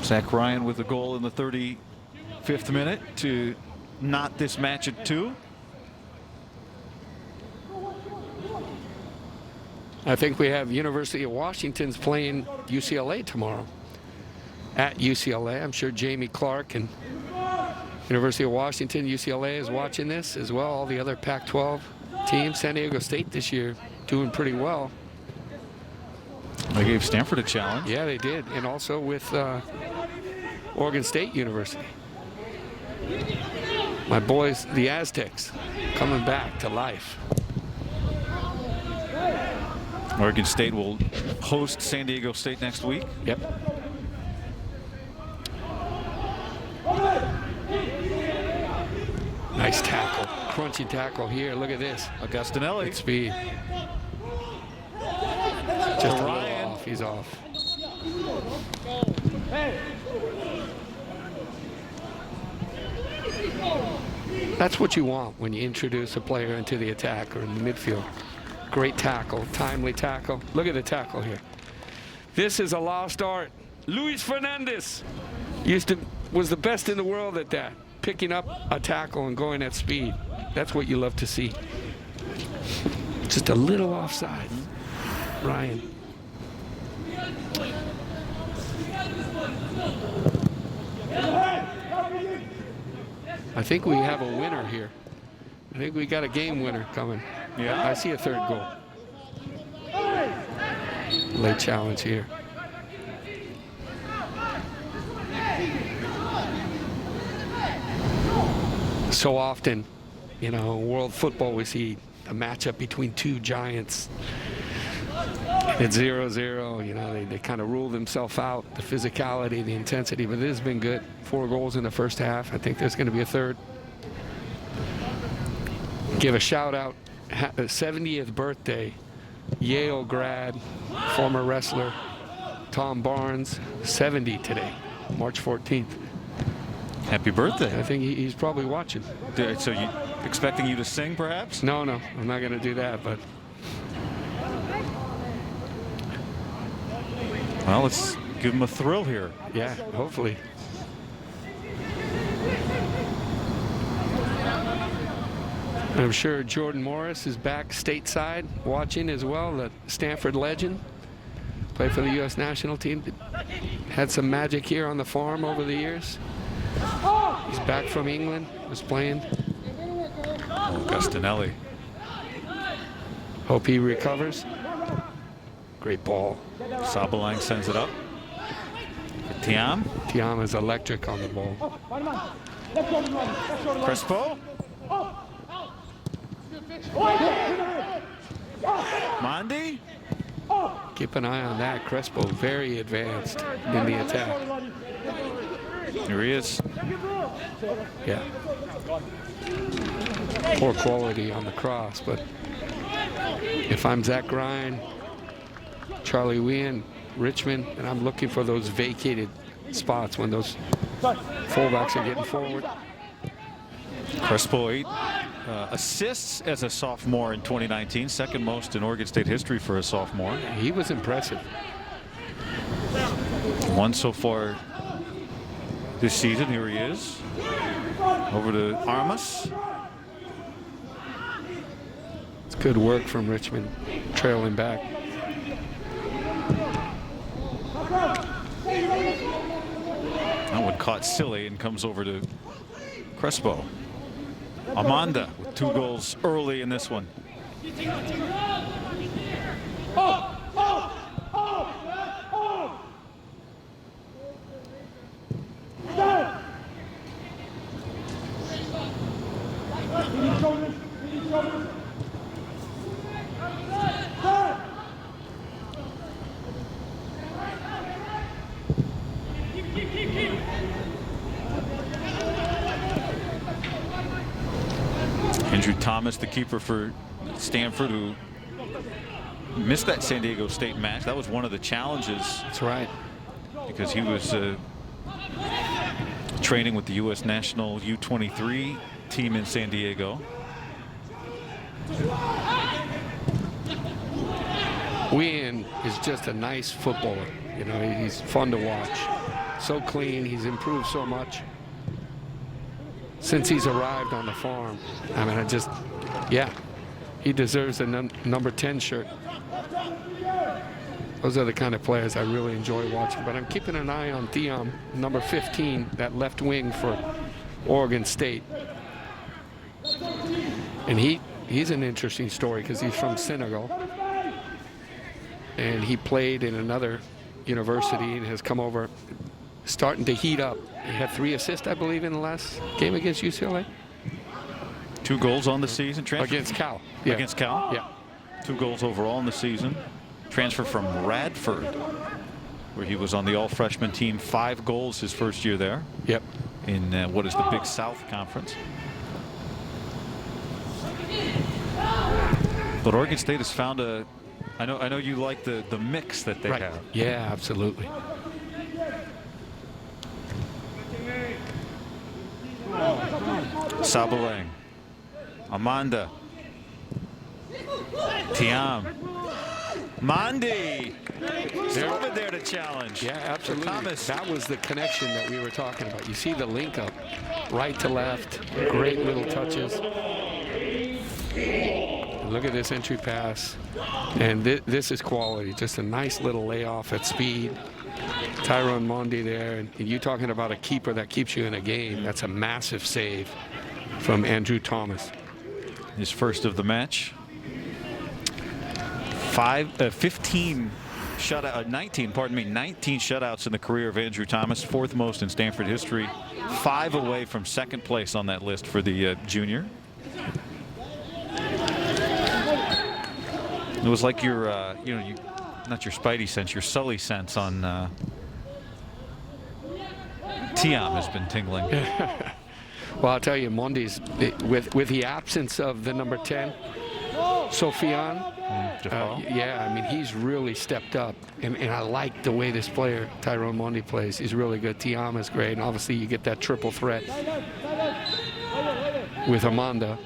Zach Ryan with a goal in the 35th minute to knot this match at 2. I think we have University of Washington's playing UCLA tomorrow. At UCLA, I'm sure Jamie Clark and University of Washington, UCLA is watching this as well. All the other Pac-12 teams. San Diego State this year doing pretty well. They gave Stanford a challenge. Yeah, they did. And also with Oregon State University. My boys, the Aztecs, coming back to life. Oregon State will host San Diego State next week. Yep. Nice tackle. Crunchy tackle here. Look at this. Agostinelli. Good speed. Just a little off. He's off. That's what you want when you introduce a player into the attack or in the midfield. Great tackle, timely tackle. Look at the tackle here. This is a lost art. Luis Fernandez was the best in the world at that. Picking up a tackle and going at speed. That's what you love to see. Just a little offside. Ryan. I think we have a winner here. I think we got a game winner coming. Yeah. I see a third goal. Late challenge here. So often, you know, world football, we see a matchup between two giants. It's 0-0, you know, they kind of rule themselves out, the physicality, the intensity, but it has been good. 4 goals in the first half. I think there's going to be a third. Give a shout out, 70th birthday, Yale grad, former wrestler, Tom Barnes, 70 today, March 14th. Happy birthday. I think he's probably watching. So you expecting you to sing, perhaps? No, I'm not going to do that, but. Well, let's give him a thrill here. Yeah, hopefully. I'm sure Jordan Morris is back stateside watching as well, the Stanford legend. Played for the U.S. national team. Had some magic here on the farm over the years. He's back from England, was playing. Agostinelli. Hope he recovers. Great ball. Sabalang sends it up. Tiam. Tiam is electric on the ball. Crespo. Mondi. Keep an eye on that. Crespo very advanced in the attack. Here he is. Yeah. Poor quality on the cross, but if I'm Zach Ryan, Charlie Wien, Richmond, and I'm looking for those vacated spots when those fullbacks are getting forward. Crespo 8 assists as a sophomore in 2019, second most in Oregon State history for a sophomore. He was impressive. One so far this season. Here he is. Over to Armas. It's good work from Richmond, trailing back. That one caught silly and comes over to Crespo. Amanda with 2 goals early in this one. Andrew Thomas, the keeper for Stanford, who missed that San Diego State match. That was one of the challenges. That's right. Because he was training with the U.S. national U23 team in San Diego. Wien is just a nice footballer. You know, he's fun to watch. So clean. He's improved so much since he's arrived on the farm. I mean, yeah, he deserves a number 10 shirt. Those are the kind of players I really enjoy watching. But I'm keeping an eye on Thiam, number 15, that left wing for Oregon State. And he's an interesting story because he's from Senegal. And he played in another university and has come over, starting to heat up. He had 3 assists, I believe, in the last game against UCLA. 2 goals on the season. Against Cal. Yeah. Against Cal? Yeah. 2 goals overall in the season. Transfer from Radford, where he was on the all-freshman team. 5 goals his first year there. Yep. In what is the Big South Conference. But Oregon State has found a... I know you like the mix that they have. Yeah, absolutely. Sabalang. Amanda. Tiam. Mondi. They're over there to challenge. Yeah, absolutely. Thomas. That was the connection that we were talking about. You see the link up, right to left, great little touches. Look at this entry pass. And this is quality. Just a nice little layoff at speed. Tyrone Mondi there. And you talking about a keeper that keeps you in a game. That's a massive save from Andrew Thomas. His first of the match. 19 shutouts in the career of Andrew Thomas, 4th most in Stanford history, 5 away from 2nd place on that list for the junior. It was like your, not your Spidey sense, your Sully sense on Tiam has been tingling. Well, I'll tell you, Mondi's with the absence of the number 10, Sofian. Yeah, I mean, he's really stepped up, and I like the way this player, Tyrone Mondi, plays. He's really good. Tiam is great, and obviously you get that triple threat with Amanda.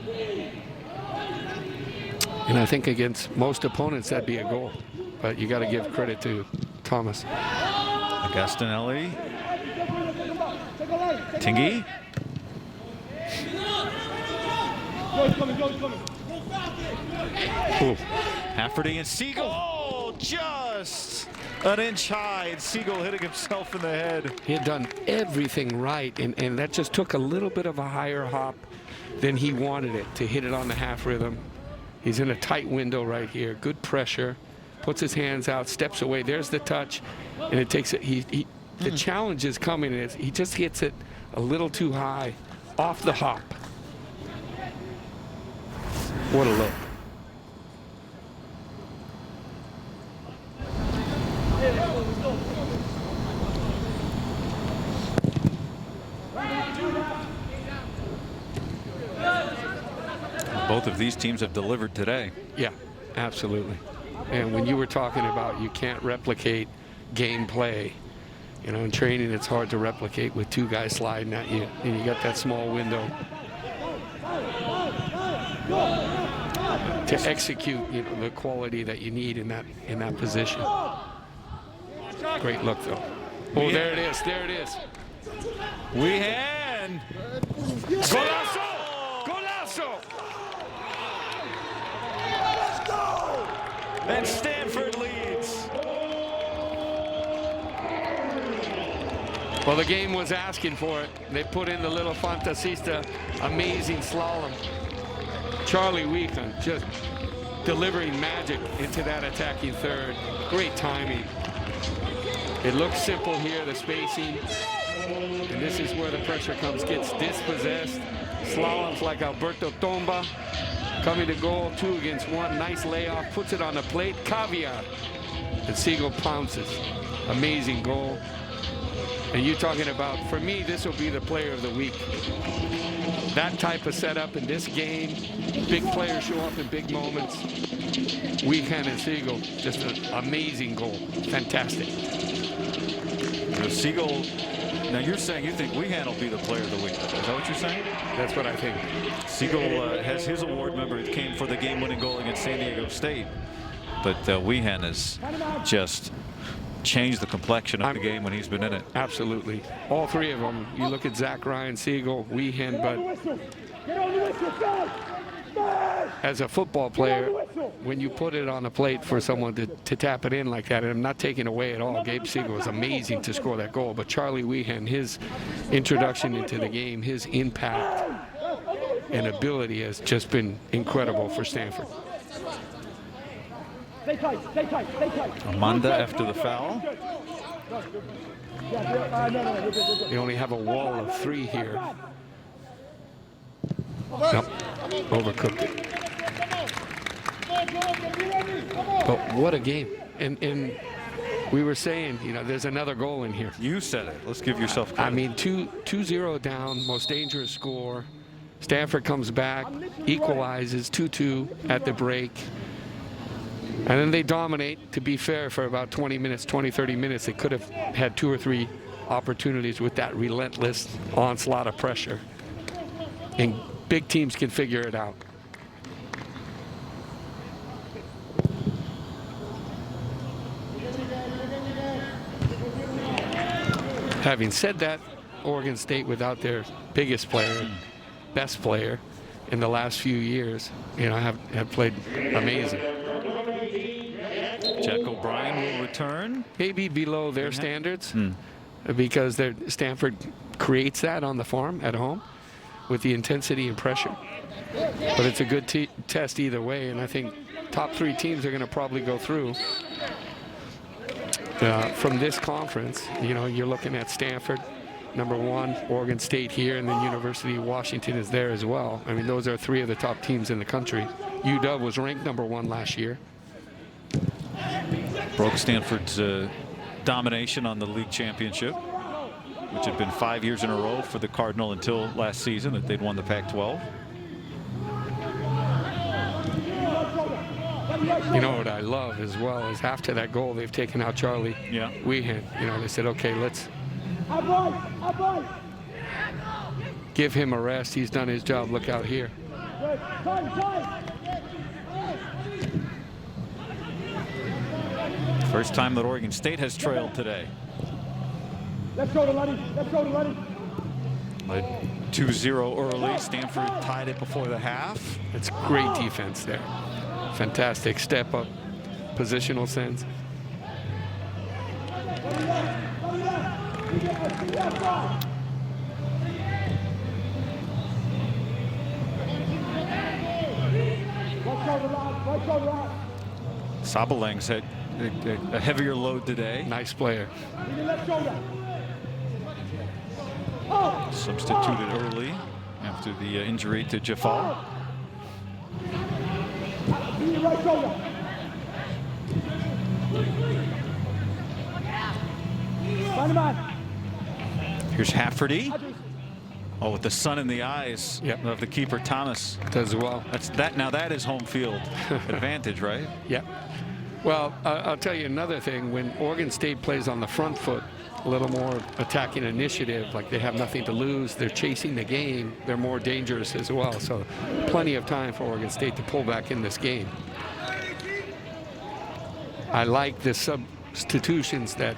And I think against most opponents, that'd be a goal. But you got to give credit to Thomas. Agostinelli. Tingy. Hafferty and Siegel. Oh, just an inch high, and Siegel hitting himself in the head. He had done everything right, and that just took a little bit of a higher hop than he wanted it to hit it on the half rhythm. He's in a tight window right here. Good pressure. Puts his hands out, steps away. There's the touch, and it takes it. He The challenge is coming is he just hits it a little too high off the hop. What a look. Both of these teams have delivered today. Yeah, absolutely. And when you were talking about you can't replicate gameplay, you know, in training it's hard to replicate with two guys sliding at you, and you got that small window to execute, you know, the quality that you need in that position. Great look though. Oh, there it is. There it is. Weehan. Golazo! Golazo! And Stanford leads. Well, the game was asking for it. They put in the little fantasista, amazing slalom. Charlie Weehan just delivering magic into that attacking third. Great timing. It looks simple here, the spacing. And this is where the pressure comes, gets dispossessed. Slaloms like Alberto Tomba. Coming to goal, 2 against 1. Nice layoff, puts it on the plate. Caviar. And Siegel pounces. Amazing goal. And you're talking about, for me, this will be the player of the week. That type of setup in this game, big players show up in big moments. Weehan and Siegel, just an amazing goal. Fantastic. Siegel, now you're saying you think Weehan will be the player of the week. Is that what you're saying? That's what I think. Siegel has his award. Remember, it came for the game-winning goal against San Diego State. But Weehan has just changed the complexion of the game when he's been in it. Absolutely. All three of them. You look at Zach Ryan, Siegel, Weehan, but as a football player, when you put it on a plate for someone to tap it in like that, and I'm not taking away at all, Gabe Siegel was amazing to score that goal, but Charlie Weehan, his introduction into the game, his impact and ability has just been incredible for Stanford. Amanda after the foul. They only have a wall of 3 here. Nope. Overcooked it. But what a game. And we were saying, you know, there's another goal in here. You said it. Let's give yourself credit. I mean, 2-0 down, most dangerous score. Stanford comes back, equalizes 2-2 at the break. And then they dominate, to be fair, for about 20 minutes, 30 minutes. They could have had 2 or 3 opportunities with that relentless onslaught of pressure. And big teams can figure it out. Having said that, Oregon State, without their biggest player, best player in the last few years, you know, have played amazing. Jack O'Brien will return. Maybe below their standards, because Stanford creates that on the farm at home with the intensity and pressure. But it's a good test either way, and I think top 3 teams are going to probably go through. From this conference, you know, you're looking at Stanford, number 1, Oregon State here, and then University of Washington is there as well. I mean, those are 3 of the top teams in the country. UW was ranked number 1 last year. Broke Stanford's domination on the league championship, which had been 5 years in a row for the Cardinal until last season that they'd won the Pac-12. You know what I love as well is after that goal, they've taken out Charlie Weehan. You know, they said, okay, let's give him a rest. He's done his job. Look out here. First time that Oregon State has trailed today. Let's go to Lenny. Let's go to Lenny. Led 2-0 early. Stanford tied it before the half. It's great defense there. Fantastic step up, positional sense. Sabalang's had a heavier load today. Nice player. Substituted early after the injury to Jafal. Here's Hafferty. Oh, with the sun in the eyes of the keeper, Thomas. Does well. Now that is home field advantage, right? Yeah. Well, I'll tell you another thing. When Oregon State plays on the front foot, a little more attacking initiative, like they have nothing to lose, they're chasing the game, they're more dangerous as well. So plenty of time for Oregon State to pull back in this game. I like the substitutions that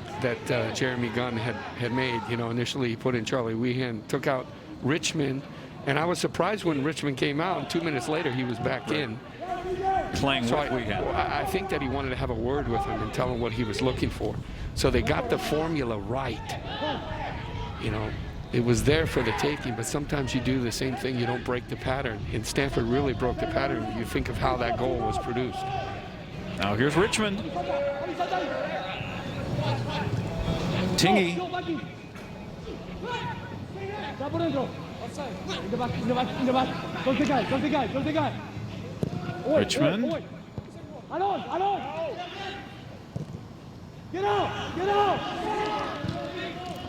Jeremy Gunn had made. You know, initially he put in Charlie Weehan, took out Richmond, and I was surprised when Richmond came out, and 2 minutes later he was back in. Playing so with Weehan. I think that he wanted to have a word with him and tell him what he was looking for. So they got the formula right. You know, it was there for the taking, but sometimes you do the same thing, you don't break the pattern. And Stanford really broke the pattern. You think of how that goal was produced. Now here's Richmond. Tingy. Richmond.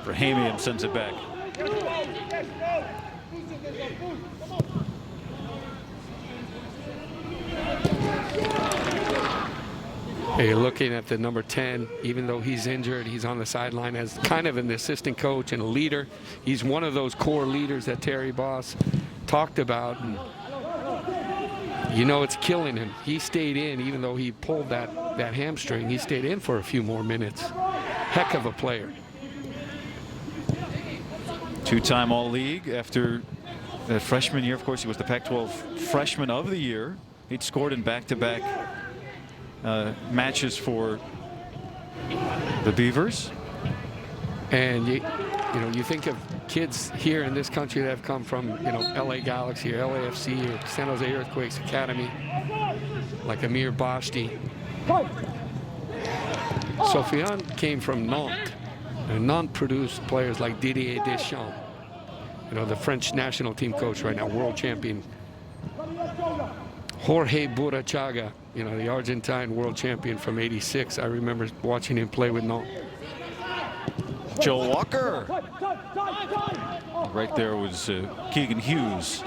Brahamian sends it back. Hey, you're looking at the number 10, even though he's injured, he's on the sideline as kind of an assistant coach and a leader. He's one of those core leaders that Terry Boss talked about. And you know, it's killing him. He stayed in, even though he pulled that hamstring. He stayed in for a few more minutes. Heck of a player. Two-time All-League after the freshman year. Of course, he was the Pac-12 Freshman of the Year. He'd scored in back-to-back matches for the Beavers. And you know, you think of kids here in this country that have come from, you know, LA Galaxy or LAFC or San Jose Earthquakes Academy, like Amir Bashti. Sofiane came from Nantes, and Nantes produced players like Didier Deschamps, you know, the French national team coach right now, world champion. Jorge Burachaga, you know, the Argentine world champion from '86. I remember watching him play with Nantes. Joe Walker. Right there was Keegan Hughes.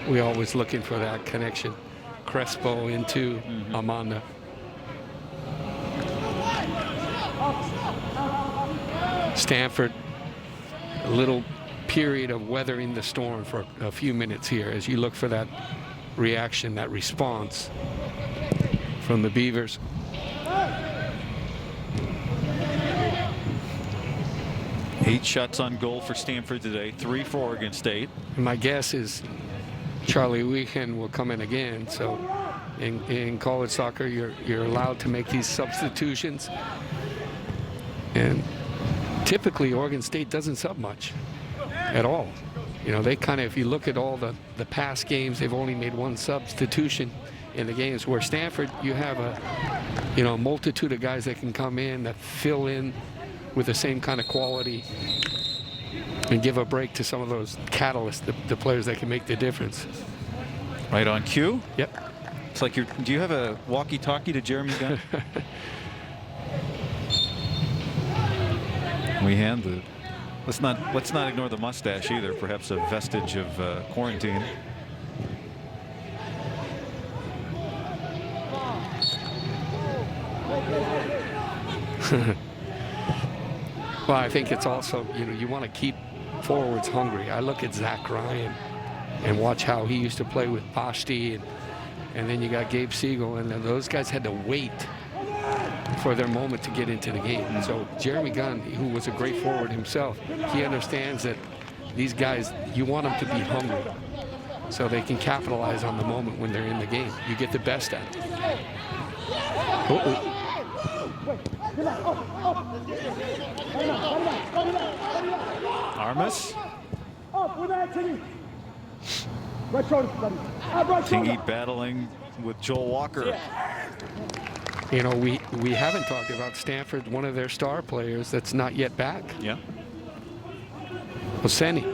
We always looking for that connection. Crespo into Amanda. Stanford, a little period of weathering the storm for a few minutes here as you look for that reaction, that response from the Beavers. Eight shots on goal for Stanford today, 3 for Oregon State. My guess is Charlie Weehan will come in again. So in college soccer, you're allowed to make these substitutions. And typically Oregon State doesn't sub much at all. You know, they kind of, if you look at all the past games, they've only made one substitution in the games, where Stanford, you have a multitude of guys that can come in that fill in with the same kind of quality and give a break to some of those catalysts, the players that can make the difference. Right on cue. Yep. It's like do you have a walkie-talkie to Jeremy Gunn? Weehan, let's not ignore the mustache either. Perhaps a vestige of quarantine. Well, I think it's also, you want to keep forwards hungry. I look at Zach Ryan and watch how he used to play with Bashti, and then you got Gabe Siegel, and those guys had to wait for their moment to get into the game. So Jeremy Gunn, who was a great forward himself, he understands that these guys, you want them to be hungry so they can capitalize on the moment when they're in the game. You get the best out of it. Armas. Right shoulder, buddy. Right shoulder. Tingy battling with Joel Walker. You know, we haven't talked about Stanford, one of their star players that's not yet back. Yeah. Oseni.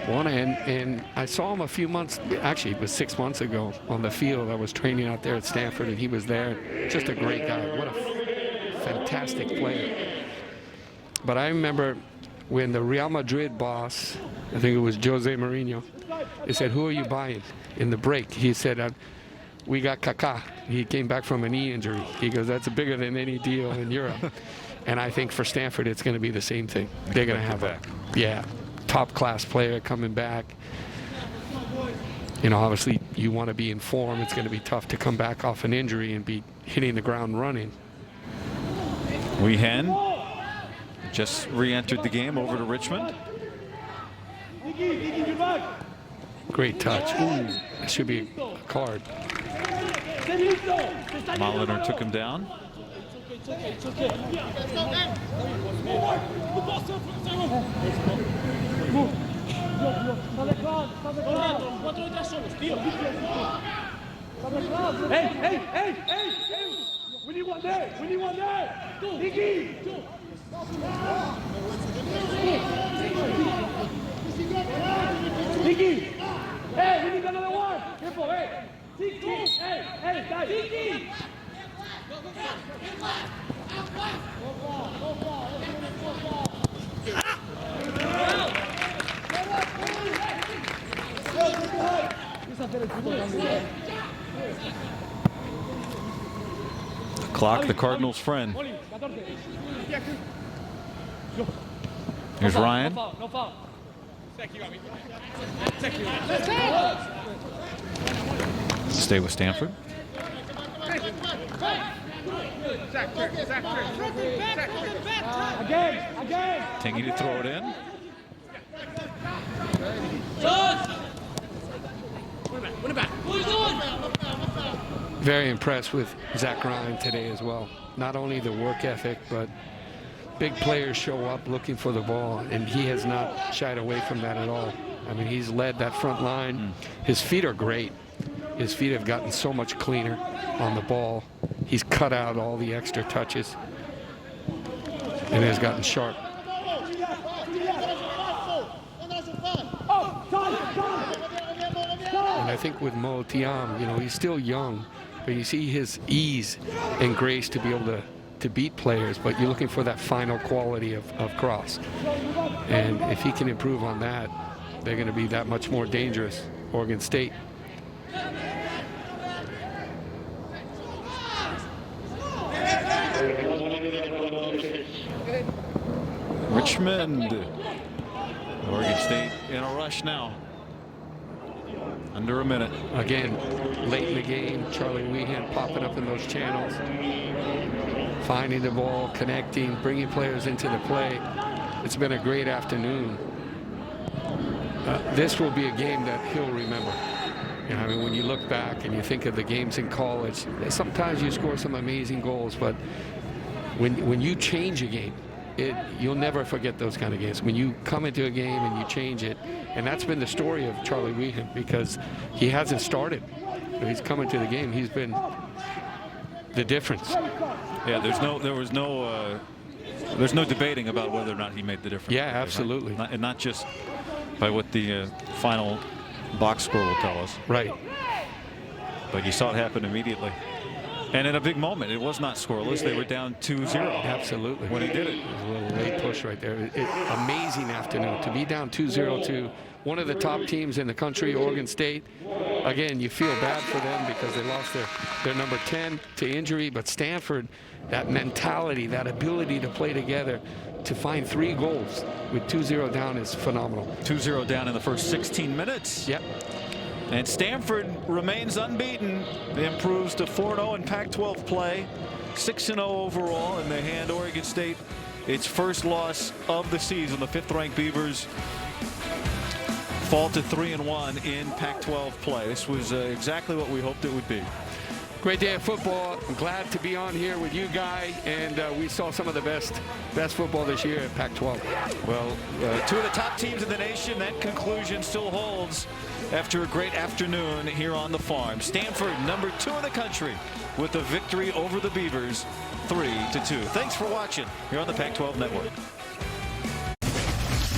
And I saw him a few months, actually it was 6 months ago on the field. I was training out there at Stanford and he was there. Just a great guy. What a fantastic player. But I remember when the Real Madrid boss, I think it was Jose Mourinho, he said, "Who are you buying?" In the break, he said, "We got Kaká." He came back from a knee injury. He goes, "That's bigger than any deal in Europe." And I think for Stanford, it's going to be the same thing. They're going to have a top-class player coming back. You know, obviously, you want to be in form. It's going to be tough to come back off an injury and be hitting the ground running. Weehan just re-entered the game over to Richmond. Great touch. Ooh, that should be a card. Molitor took him down. Hey! We need one there! We need one there! Nicky! Nicky! Hey, we need another one! Careful, hey! Hey, guys! Nicky! The clock, the Cardinals' friend. Here's Ryan. No foul. Stay with Stanford. Again! Tingy to throw it in. Very impressed with Zach Ryan today as well. Not only the work ethic, but big players show up looking for the ball, and he has not shied away from that at all. I mean, he's led that front line. His feet are great. His feet have gotten so much cleaner on the ball. He's cut out all the extra touches and has gotten sharp. And I think with Mo Tiam, you know, he's still young, but you see his ease and grace to be able to beat players, but you're looking for that final quality of cross. And if he can improve on that, they're going to be that much more dangerous, Oregon State. Richmond. Oregon State in a rush now. Under a minute. Again, late in the game, Charlie Weehan popping up in those channels, finding the ball, connecting, bringing players into the play. It's been a great afternoon. This will be a game that he'll remember. You know, I mean, when you look back and you think of the games in college, sometimes you score some amazing goals, but when you change a game, you'll never forget those kind of games. When you come into a game and you change it, and that's been the story of Charlie Weehan, because he hasn't started. He's coming to the game. He's been the difference. Yeah, there's no debating about whether or not he made the difference. Yeah, absolutely. Right? And not just by what the final box score will tell us. Right. But you saw it happen immediately. And in a big moment, it was not scoreless. They were down 2-0. Absolutely. When he did it. It was a little late push right there. Amazing afternoon to be down 2-0 to one of the top teams in the country, Oregon State. Again, you feel bad for them because they lost their number 10 to injury, but Stanford, that mentality, that ability to play together, to find 3 goals with 2-0 down is phenomenal. 2-0 down in the first 16 minutes. Yep. And Stanford remains unbeaten. They improves to 4-0 in Pac-12 play, 6-0 overall, and they hand Oregon State its first loss of the season. The 5th-ranked Beavers fall to 3-1 in Pac-12 play. This was exactly what we hoped it would be. Great day of football. I'm glad to be on here with you, Guy, and we saw some of the best football this year at Pac-12. Well, two of the top teams in the nation. That conclusion still holds after a great afternoon here on the farm. Stanford, number 2 in the country, with a victory over the Beavers, 3-2. Thanks for watching here on the Pac-12 Network.